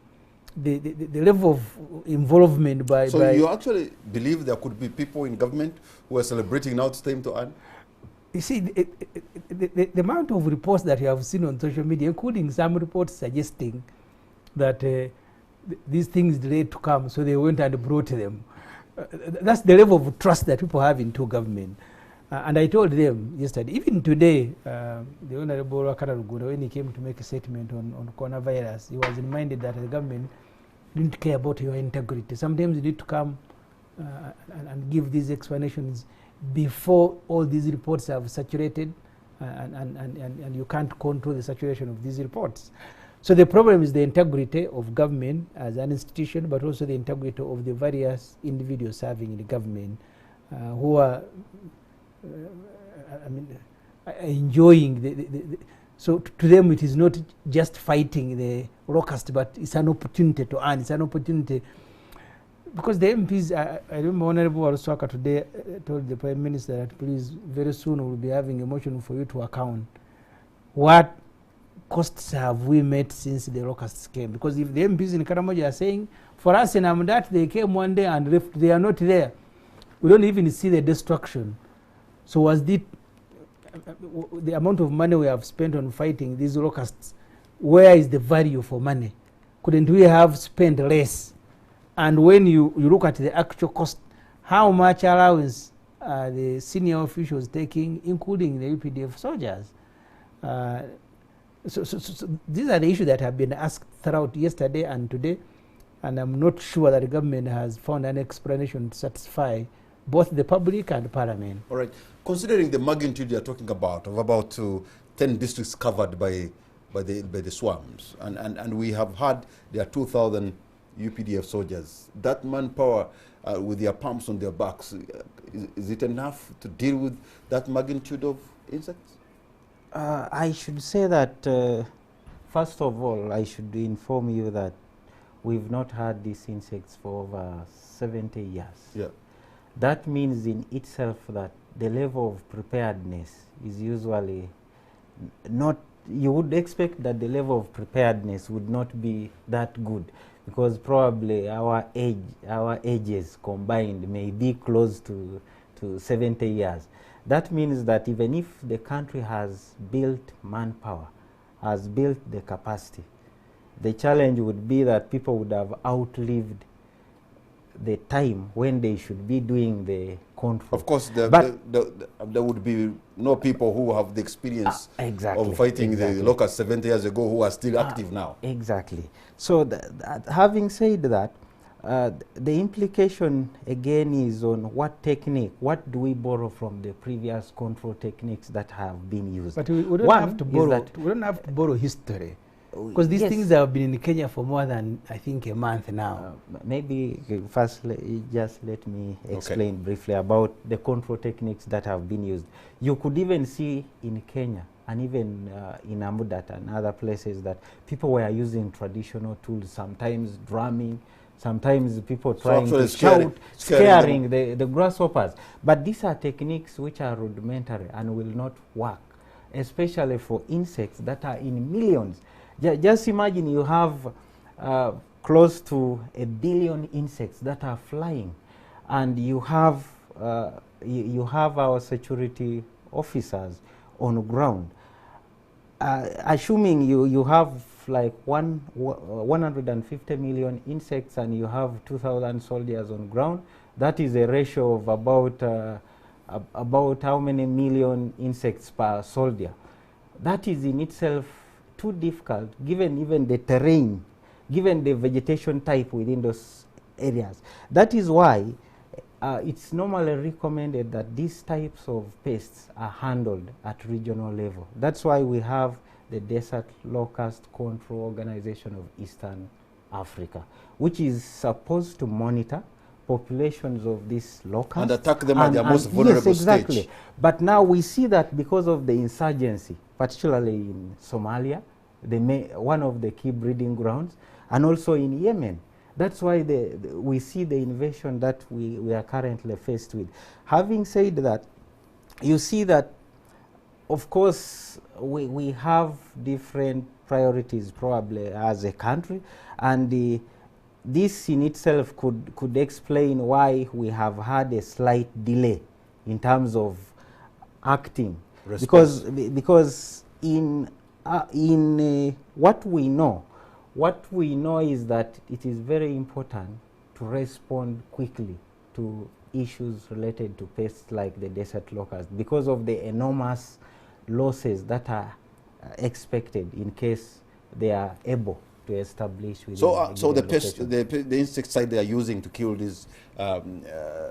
The level of involvement by... So you actually believe there could be people in government who are celebrating now it's time to earn? You see, the amount of reports that you have seen on social media, including some reports suggesting that these things delayed to come, so they went and brought them. That's the level of trust that people have into government. And I told them yesterday, even today, the Honorable Wakara Rugura, when he came to make a statement on coronavirus, he was reminded that the government didn't care about your integrity. Sometimes you need to come and give these explanations before all these reports have saturated, and you can't control the saturation of these reports. So the problem is the integrity of government as an institution, but also the integrity of the various individuals serving in the government who are enjoying so to them it is not just fighting the locust, but it's an opportunity to earn. It's an opportunity because the MPs, I remember Honorable Waruswaka today told the Prime Minister that please, very soon we'll be having a motion for you to account what costs have we met since the locusts came. Because if the MPs in Karamoja are saying For us in Amdat, they came one day and left. They are not there. We don't even see the destruction. So was the amount of money we have spent on fighting these locusts, where is the value for money? Couldn't we have spent less? And when you look at the actual cost, how much allowance the senior officials taking, including the UPDF soldiers? So these are the issues that have been asked throughout yesterday and today, and I'm not sure that the government has found an explanation to satisfy both the public and Parliament. All right. Considering the magnitude you're talking about, of about 10 districts covered by the swarms, and we have had there are 2,000 UPDF soldiers, that manpower with their pumps on their backs, is it enough to deal with that magnitude of insects? I should say that, first of all, I should inform you that we've not had these insects for over 70 years. Yeah. That means in itself that the level of preparedness is usually not, you would expect that the level of preparedness would not be that good, because probably our ages combined may be close to 70 years. That means that even if the country has built manpower, has built the capacity, the challenge would be that people would have outlived the time when they should be doing the control. Of course, there would be no people who have the experience of fighting the locusts 70 years ago who are still active now. Exactly. So having said that, the implication again is on what technique, what do we borrow from the previous control techniques that have been used. But we don't have to borrow. We don't have to borrow history, because these things have been in Kenya for more than, I think, a month now. Maybe first just let me explain briefly about the control techniques that have been used. You could even see in Kenya and even in Amudat and other places that people were using traditional tools, sometimes drumming, sometimes people trying to shout, scaring the grasshoppers. But these are techniques which are rudimentary and will not work, especially for insects that are in millions. Just imagine you have close to 1 billion insects that are flying, and you have our security officers on the ground. Assuming you have like 150 million insects and you have 2,000 soldiers on ground, that is a ratio of about how many million insects per soldier. That is in itself too difficult, given even the terrain, given the vegetation type within those areas. That is why it's normally recommended that these types of pests are handled at regional level. That's why we have the Desert Locust Control Organization of Eastern Africa, which is supposed to monitor populations of these locusts and attack them at their most vulnerable stage. But now we see that because of the insurgency, particularly in Somalia, one of the key breeding grounds, and also in Yemen. That's why we see the invasion that we are currently faced with. Having said that, you see that, of course, we have different priorities probably as a country, and this in itself could explain why we have had a slight delay in terms of acting. Because in what we know is that it is very important to respond quickly to issues related to pests like the desert locust, because of the enormous losses that are expected in case they are able to establish within so the insecticide they are using to kill these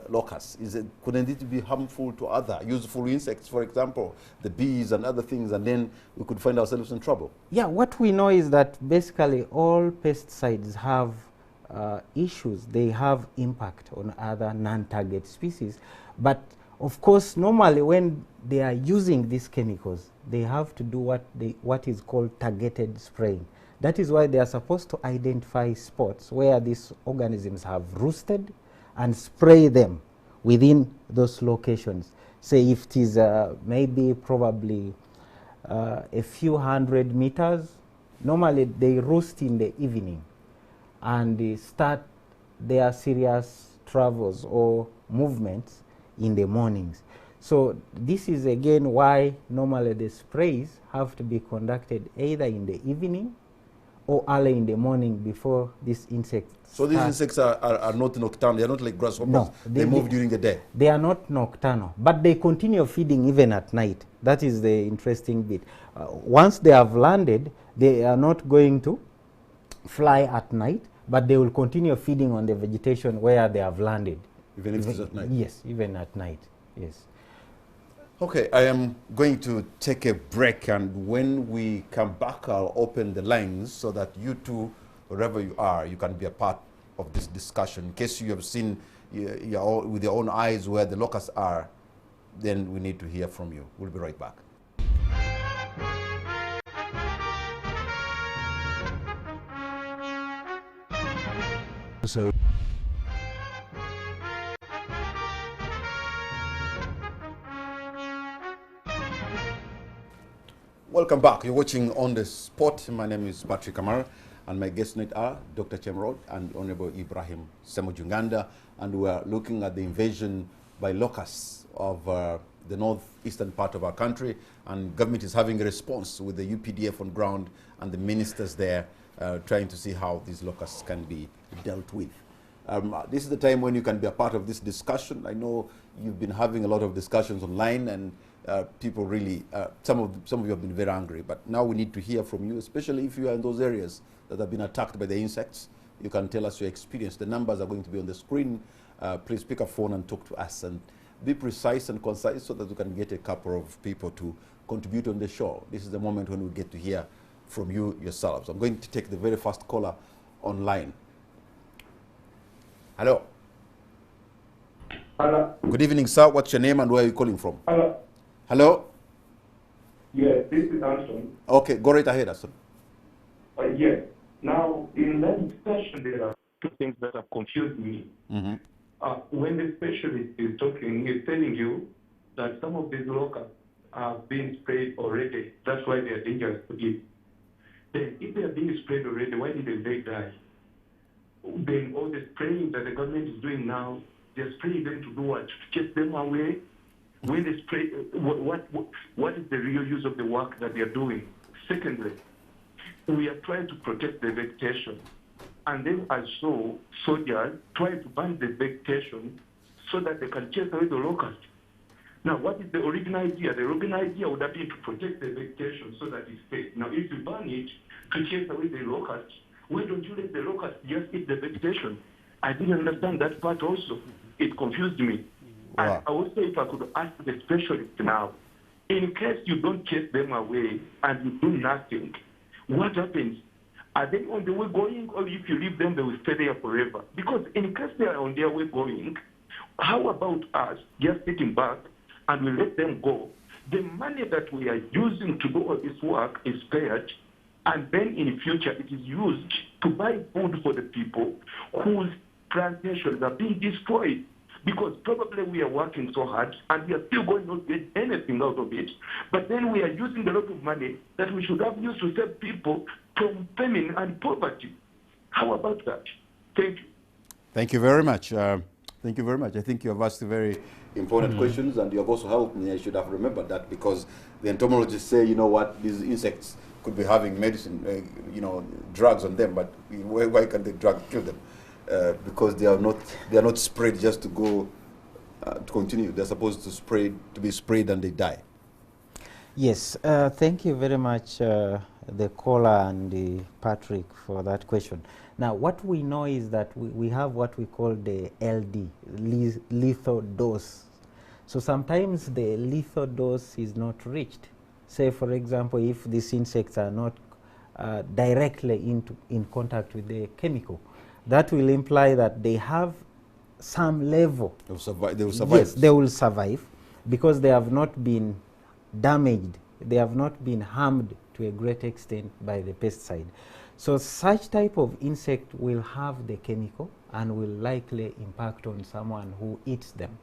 locusts, couldn't it be harmful to other useful insects, for example the bees and other things, and then we could find ourselves in trouble? Yeah, what we know is that basically all pesticides have issues. They have impact on other non-target species, but of course normally when they are using these chemicals they have to do what is called targeted spraying. That is why they are supposed to identify spots where these organisms have roosted and spray them within those locations. Say if it is maybe probably a few 100 meters, normally they roost in the evening and they start there are serious travels or movements in the mornings. So this is again why normally the sprays have to be conducted either in the evening or early in the morning before these insects So these insects are not nocturnal, they are not like grasshoppers, no, they move during the day? They are not nocturnal, but they continue feeding even at night. That is the interesting bit. Once they have landed, they are not going to fly at night, but they will continue feeding on the vegetation where they have landed. Even if it's at night? Yes, even at night, yes. Okay, I am going to take a break, and when we come back, I'll open the lines so that you two, wherever you are, you can be a part of this discussion. In case you have seen with your own eyes where the locusts are, then we need to hear from you. We'll be right back. So Welcome back. You're watching On the Spot. My name is Patrick Amara, and my guests tonight are Dr. Chemrod and Honorable Ibrahim Semojunganda, and we're looking at the invasion by locusts of the northeastern part of our country, and government is having a response with the UPDF on ground and the ministers there trying to see how these locusts can be dealt with. This is the time when you can be a part of this discussion. I know you've been having a lot of discussions online, and people really, some of you have been very angry, but now we need to hear from you, especially if you are in those areas that have been attacked by the insects. You can tell us your experience. The numbers are going to be on the screen. Please pick a phone and talk to us, and be precise and concise so that we can get a couple of people to contribute on the show. This is the moment when we get to hear from you yourselves. I'm going to take the very first caller online. Hello. Hello. Good evening, sir. What's your name and where are you calling from? Hello. Hello? Yes, this is Anton. Okay, go right ahead, Aston. Yes. Now, in that discussion, there are two things that have confused me. Mm-hmm. When the specialist is talking, he's telling you that some of these locusts have been sprayed already. That's why they are dangerous to eat. Then, if they are being sprayed already, why didn't they die? Then all the spraying that the government is doing now, they're spraying them to do what? To chase them away? When they spray, what is the real use of the work that they are doing? Secondly, we are trying to protect the vegetation. And then also, soldiers try to ban the vegetation so that they can chase away the locusts. Now, what is the original idea? The original idea would have been to protect the vegetation so that it stays. Now, if you ban it to chase away the locusts, why don't you let the locusts just eat the vegetation? I didn't understand that part also. It confused me. Wow. And I would say, if I could ask the specialist now, in case you don't chase them away and you do nothing, what happens? Are they on the way going, or if you leave them, they will stay there forever? Because in case they are on their way going, how about us just sitting back and we let them go? The money that we are using to do all this work is spared, and then in future it is used to buy food for the people whose plantations are being destroyed. Because probably we are working so hard and we are still going not to get anything out of it. But then we are using a lot of money that we should have used to save people from famine and poverty. How about that? Thank you. Thank you very much. Thank you very much. I think you have asked very important questions, and you have also helped me. I should have remembered that, because the entomologists say, you know what, these insects could be having medicine, drugs on them, but why can't the drug kill them? Because they are not sprayed just to go to continue. They're supposed to be sprayed and they die. Yes, thank you very much, the caller and the Patrick, for that question. Now, what we know is that we have what we call the LD, lethal dose. So sometimes the lethal dose is not reached. Say, for example, if these insects are not directly in contact with the chemical, that will imply that they have some level. They will survive. Yes, they will survive because they have not been damaged. They have not been harmed to a great extent by the pesticide. So such type of insect will have the chemical and will likely impact on someone who eats them.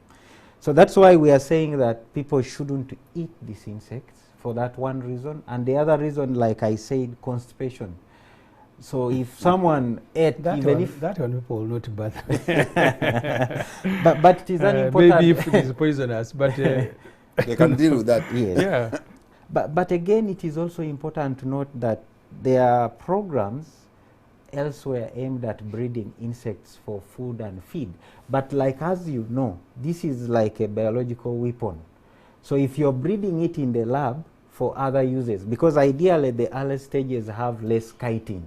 So that's why we are saying that people shouldn't eat these insects, for that one reason. And the other reason, like I said, constipation. So if someone ate, That even one, if that one people will not bother. but it is an important Maybe if it is poisonous, but They can deal with that. yes. yeah. But again, it is also important to note that there are programs elsewhere aimed at breeding insects for food and feed. But like, as you know, this is like a biological weapon. So if you're breeding it in the lab for other uses, because ideally the early stages have less chitin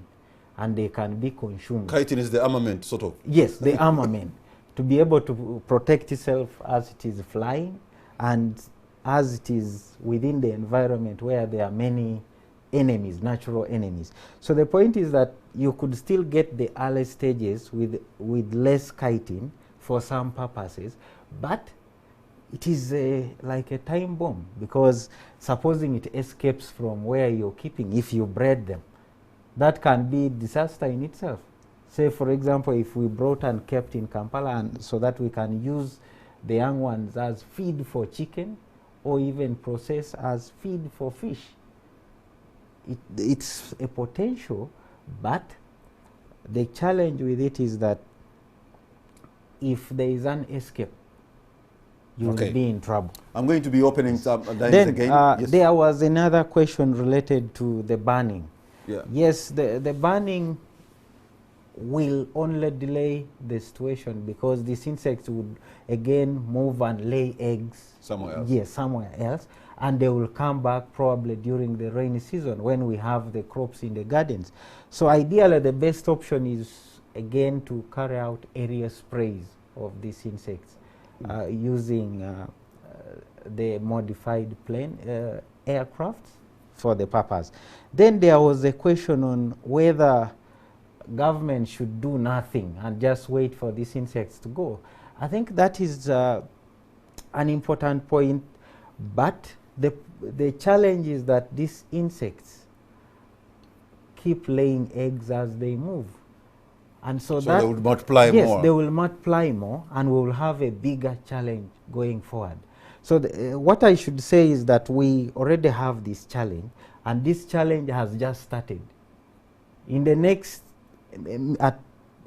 and they can be consumed. Chitin is the armament, sort of. Yes, the armament, to be able to protect itself as it is flying and as it is within the environment where there are many enemies, natural enemies. So the point is that you could still get the early stages with less chitin for some purposes, but it is like a time bomb, because supposing it escapes from where you're keeping, if you bred them, that can be disaster in itself. Say, for example, if we brought and kept in Kampala, and so that we can use the young ones as feed for chicken or even process as feed for fish. It's a potential, but the challenge with it is that if there is an escape, you will be in trouble. I'm going to be opening some lines Then again. Yes. there was another question related to the banning. Yeah. Yes, the banning will only delay the situation, because these insects would again move and lay eggs Somewhere else. Yes, somewhere else, and they will come back probably during the rainy season when we have the crops in the gardens. So ideally the best option is again to carry out area sprays of these insects using the modified plane aircrafts for the purpose. Then there was a question on whether government should do nothing and just wait for these insects to go. I think that is an important point, but the challenge is that these insects keep laying eggs as they move. And so that they would multiply more. Yes, they will multiply more, and we will have a bigger challenge going forward. So what I should say is that we already have this challenge, and this challenge has just started. In the next, at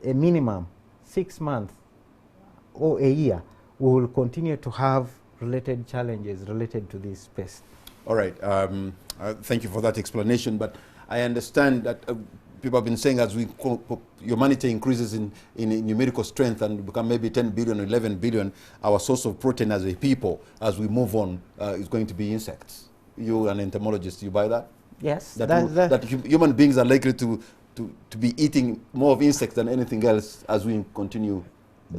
a minimum, 6 months or a year, we will continue to have related challenges related to this pest. All right. Thank you for that explanation. But I understand that people have been saying as humanity increases in numerical strength and become maybe 10 billion or 11 billion, our source of protein as a people, as we move on, is going to be insects. You, an entomologist, you buy that? Yes. That human beings are likely to be eating more of insects than anything else as we continue.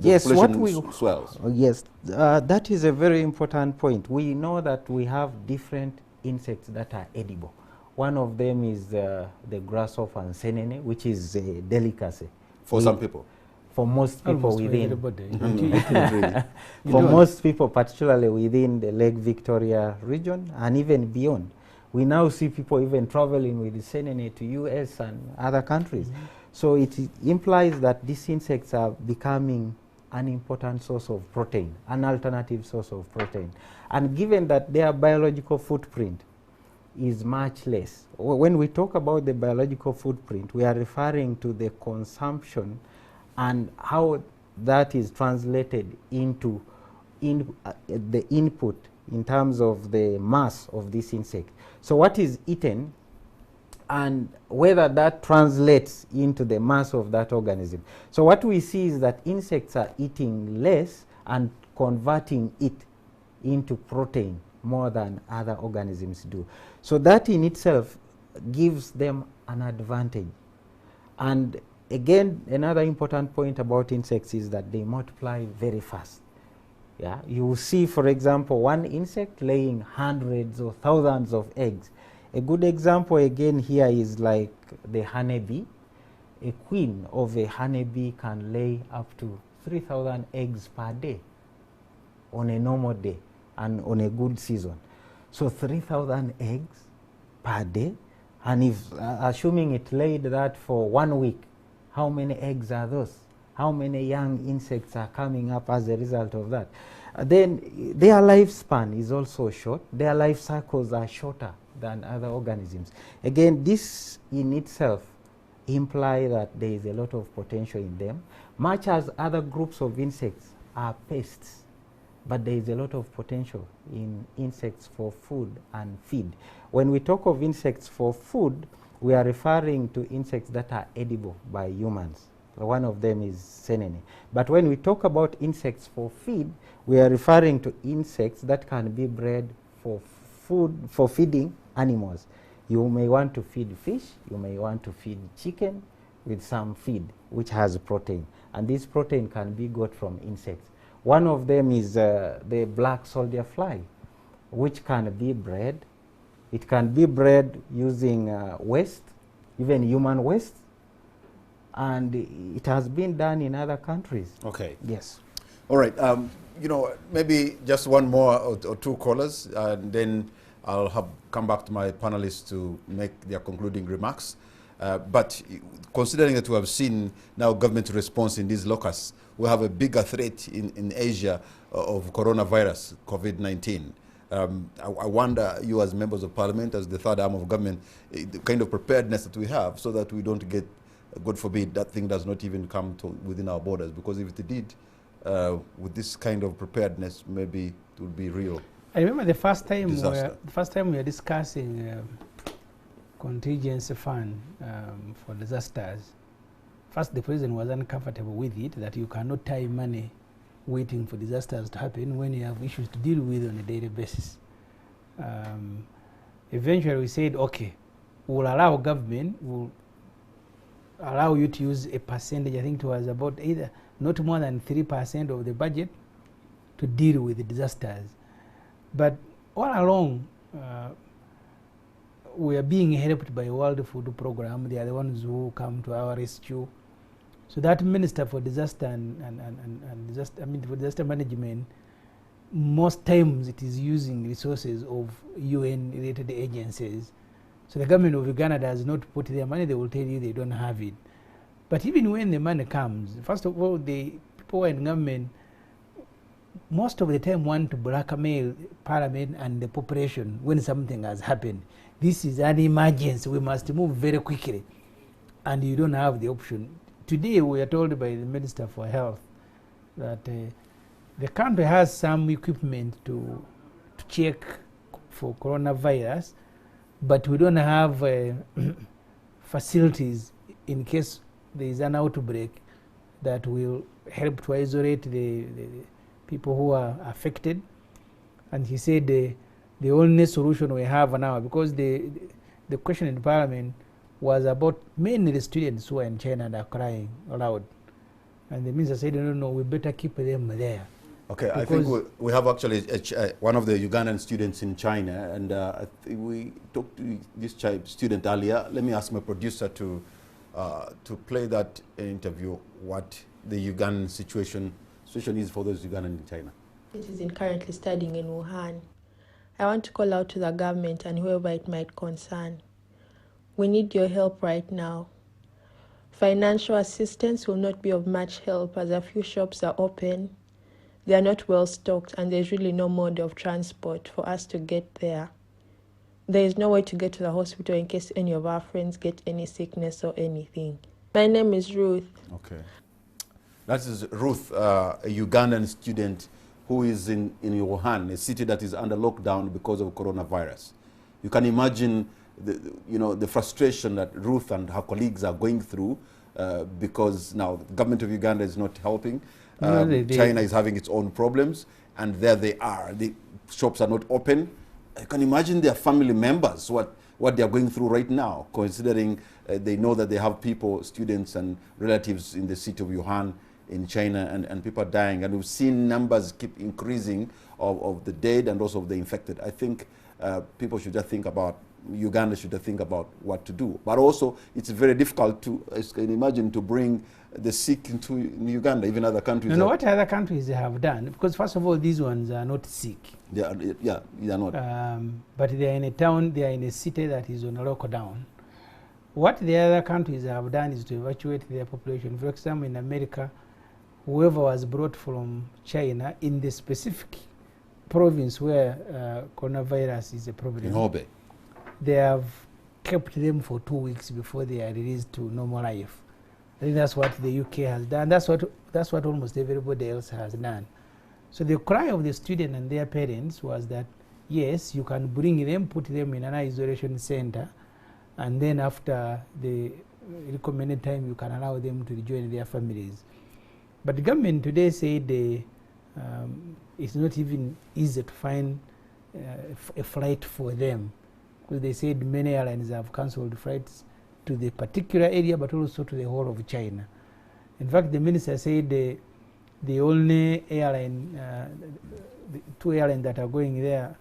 Yes, swells. Yes, that is a very important point. We know that we have different insects that are edible. One of them is the grasshopper and senene, which is a delicacy. For some people. For most people within. For most people, particularly within the Lake Victoria region and even beyond. We now see people even traveling with the senene to US and other countries. Mm-hmm. So it implies that these insects are becoming an important source of protein, an alternative source of protein. And given that their biological footprint is much less, when we talk about the biological footprint, we are referring to the consumption and how that is translated into the input in terms of the mass of this insect. So what is eaten and whether that translates into the mass of that organism. So what we see is that insects are eating less and converting it into protein more than other organisms do. So that in itself gives them an advantage. And again, another important point about insects is that they multiply very fast. Yeah, you will see, for example, one insect laying hundreds or thousands of eggs. A good example again here is like the honeybee. A queen of a honeybee can lay up to 3,000 eggs per day on a normal day and on a good season. So 3,000 eggs per day, and if assuming it laid that for 1 week, how many eggs are those? How many young insects are coming up as a result of that? Then their lifespan is also short. Their life cycles are shorter than other organisms. Again, this in itself imply that there is a lot of potential in them, much as other groups of insects are pests. But there is a lot of potential in insects for food and feed. When we talk of insects for food, we are referring to insects that are edible by humans. One of them is senene. But when we talk about insects for feed, we are referring to insects that can be bred for food, for feeding animals. You may want to feed fish, you may want to feed chicken with some feed which has protein. And this protein can be got from insects. One of them is the black soldier fly, which can be bred. It can be bred using waste, even human waste, and it has been done in other countries. Okay. Yes. All right. You know, maybe just one more or two callers, and then I'll come back to my panelists to make their concluding remarks. But considering that we have seen now government response in these locusts, we have a bigger threat in Asia of coronavirus, COVID-19. I wonder, you as members of parliament, as the third arm of government, the kind of preparedness that we have so that we don't get, God forbid, that thing does not even come to within our borders. Because if it did, with this kind of preparedness, maybe it would be real. I remember the first time we were discussing contingency fund for disasters. First, the president was uncomfortable with it, that you cannot tie money waiting for disasters to happen when you have issues to deal with on a daily basis. Eventually, we said, okay, we'll allow government, we'll allow you to use a percentage, I think it was about either not more than 3% of the budget to deal with the disasters. But all along, we are being helped by World Food Program. They are the ones who come to our rescue. So that Minister for Disaster for disaster management, most times it is using resources of UN-related agencies. So the government of Uganda does not put their money. They will tell you they don't have it. But even when the money comes, first of all, the people in government most of the time want to blackmail Parliament and the population when something has happened. This is an emergency. We must move very quickly. And you don't have the option. Today, we are told by the Minister for Health that the country has some equipment to check for coronavirus, but we don't have facilities in case there is an outbreak that will help to isolate the people who are affected. And he said the only solution we have now, because the question in Parliament was about mainly the students who are in China and are crying aloud. And the minister said, no, we better keep them there. Okay, I think we have actually one of the Ugandan students in China, and we talked to this student earlier. Let me ask my producer to play that interview, what the Ugandan situation is for those Ugandans in China. It is currently studying in Wuhan. I want to call out to the government and whoever it might concern. We need your help right now. Financial assistance will not be of much help as a few shops are open. They are not well stocked and there's really no mode of transport for us to get there. There is no way to get to the hospital in case any of our friends get any sickness or anything. My name is Ruth. Okay. That is Ruth, a Ugandan student who is in Wuhan, a city that is under lockdown because of coronavirus. You can imagine the frustration that Ruth and her colleagues are going through because now the government of Uganda is not helping. China is having its own problems, and there they are. The shops are not open. You can imagine their family members, what they are going through right now, considering they know that they have people, students and relatives in the city of Wuhan in China, and people are dying. And we've seen numbers keep increasing of the dead and also of the infected. I think people should just think about, Uganda should think about what to do. But also, it's very difficult to, as you can imagine, to bring the sick into Uganda, even other countries. No, what other countries have done? Because first of all, these ones are not sick. They are not. But they are in a town, they are in a city that is on a lockdown. What the other countries have done is to evacuate their population. For example, in America, whoever was brought from China in the specific province where coronavirus is a problem, in Hubei, they have kept them for 2 weeks before they are released to normal life. I think that's what the UK has done. That's what almost everybody else has done. So the cry of the student and their parents was that, yes, you can bring them, put them in an isolation center, and then after the recommended time, you can allow them to rejoin their families. But the government today said it's not even easy to find a flight for them, because they said many airlines have cancelled flights to the particular area, but also to the whole of China. In fact, the minister said the only airline, the 2 airlines that are going there,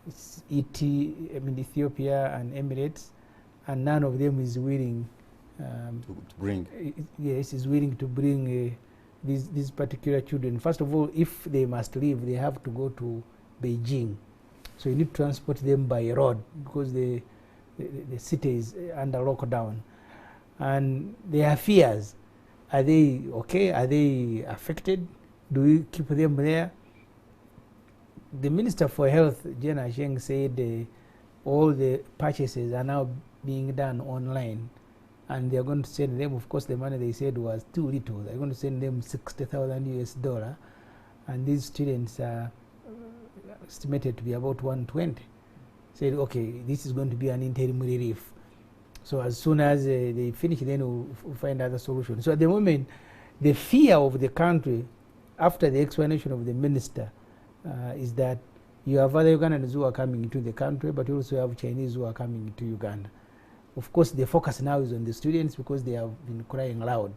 is Ethiopia and Emirates, and none of them is willing to bring. Yes, is willing to bring these particular children. First of all, if they must leave, they have to go to Beijing. So you need to transport them by road, because the city is under lockdown. And there are fears. Are they okay? Are they affected? Do we keep them there? The Minister for Health, Jenna Sheng, said all the purchases are now being done online, and they are going to send them, of course the money they said was too little. They're going to send them $60,000 US, and these students are estimated to be about 120. Said, okay, this is going to be an interim relief. So as soon as they finish, then we'll find other solutions. So at the moment, the fear of the country, after the explanation of the minister, is that you have other Ugandans who are coming into the country, but you also have Chinese who are coming into Uganda. Of course, the focus now is on the students, because they have been crying loud.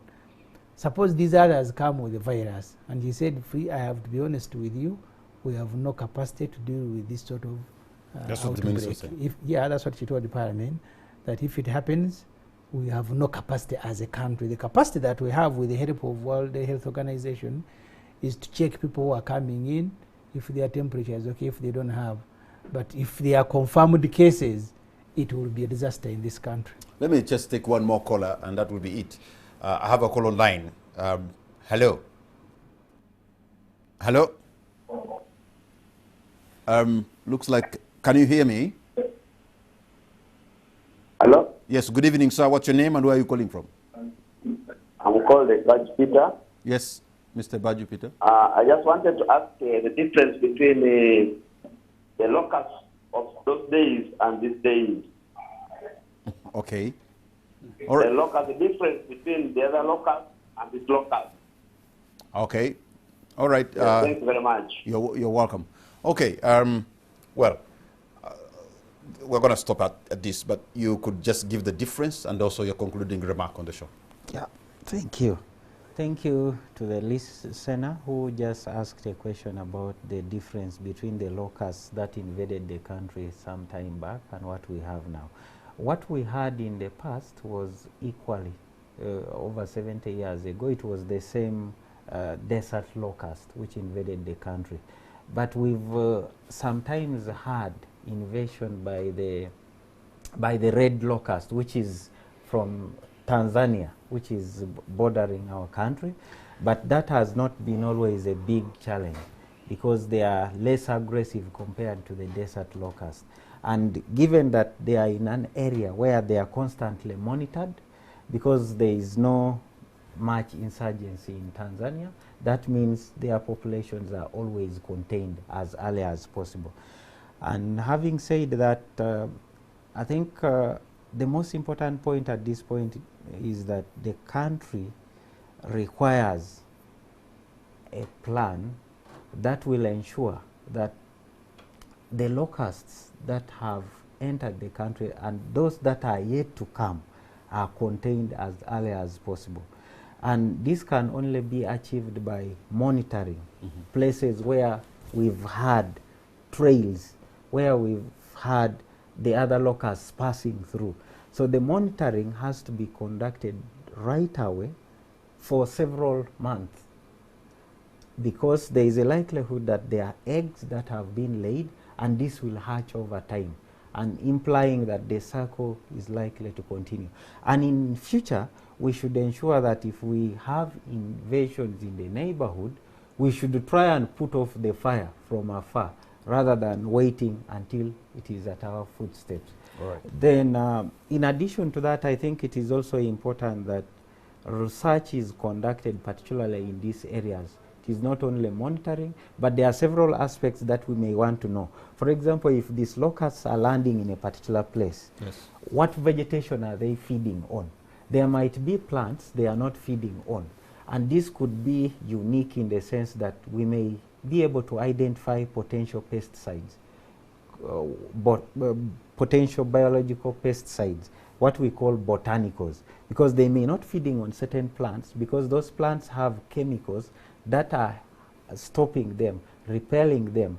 Suppose these others come with the virus, and he said, I have to be honest with you, we have no capacity to deal with this sort of that's what the minister said. Yeah, that's what she told the parliament, that if it happens, we have no capacity as a country. The capacity that we have with the help of World Health Organization is to check people who are coming in, if their temperature is okay, if they don't have. But if they are confirmed cases, it will be a disaster in this country. Let me just take one more caller, and that will be it. I have a call online. Hello. Hello. Looks like, can you hear me? Hello? Yes, good evening, sir. What's your name and where are you calling from? I'm called Baju Peter. Yes, Mr. Baju Peter. I just wanted to ask the difference between the locusts of those days and these days. Okay. All right. The difference between the other locusts and this locust. Okay. All right. Thank you very much. You're welcome. Okay. Well, we're going to stop at this, but you could just give the difference and also your concluding remark on the show. Yeah, thank you. Thank you to the listener who just asked a question about the difference between the locusts that invaded the country some time back and what we have now. What we had in the past was equally, over 70 years ago, it was the same desert locust which invaded the country. But we've sometimes had invasion by the red locust, which is from Tanzania, which is bordering our country. But that has not been always a big challenge, because they are less aggressive compared to the desert locust. And given that they are in an area where they are constantly monitored, because there is no much insurgency in Tanzania, that means their populations are always contained as early as possible. And having said that, I think the most important point at this point is that the country requires a plan that will ensure that the locusts that have entered the country and those that are yet to come are contained as early as possible. And this can only be achieved by monitoring places where we've had trails, where we've had the other locusts passing through. So the monitoring has to be conducted right away for several months, because there is a likelihood that there are eggs that have been laid, and this will hatch over time, and implying that the cycle is likely to continue. And in future, we should ensure that if we have invasions in the neighborhood, we should try and put off the fire from afar rather than waiting until it is at our footsteps. All right. Then, in addition to that, I think it is also important that research is conducted, particularly in these areas. It is not only monitoring, but there are several aspects that we may want to know. For example, if these locusts are landing in a particular place, Yes. what vegetation are they feeding on? There might be plants they are not feeding on. And this could be unique in the sense that we may be able to identify potential pesticides, potential biological pesticides, what we call botanicals, because they may not feeding on certain plants because those plants have chemicals that are stopping them, repelling them,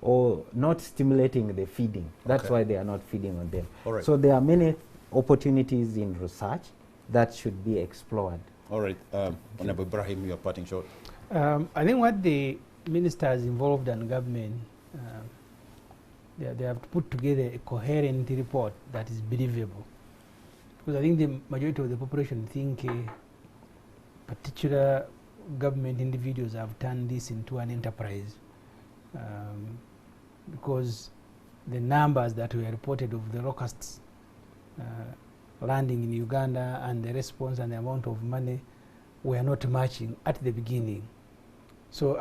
or not stimulating the feeding. That's why they are not feeding on them. All right. So there are many opportunities in research that should be explored. All right. Honorable Ibrahim, your parting shot. I think what the ministers involved and government, they have to put together a coherent report that is believable. Because I think the majority of the population think particular government individuals have turned this into an enterprise. Because the numbers that were reported of the locusts landing in Uganda and the response and the amount of money were not matching at the beginning. So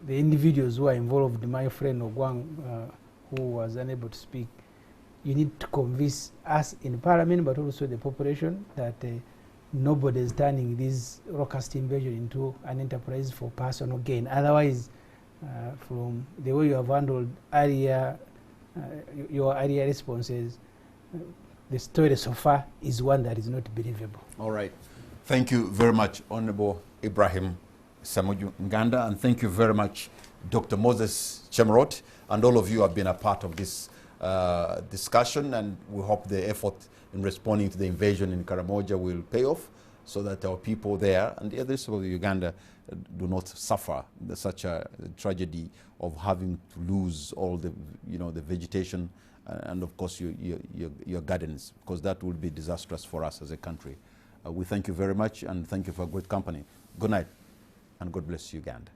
the individuals who are involved, my friend Ogwang, who was unable to speak, you need to convince us in Parliament, but also the population, that nobody is turning this locust invasion into an enterprise for personal gain. Otherwise, from the way you have handled earlier, your earlier responses, the story so far is one that is not believable. All right. Thank you very much, Honorable Ibrahim Samuju Nganda, and thank you very much, Dr. Moses Chemarot, and all of you have been a part of this discussion, and we hope the effort in responding to the invasion in Karamoja will pay off so that our people there and the others of Uganda do not suffer such a tragedy of having to lose all the, the vegetation and of course your gardens, because that would be disastrous for us as a country. We thank you very much and thank you for a great company. Good night and God bless Uganda.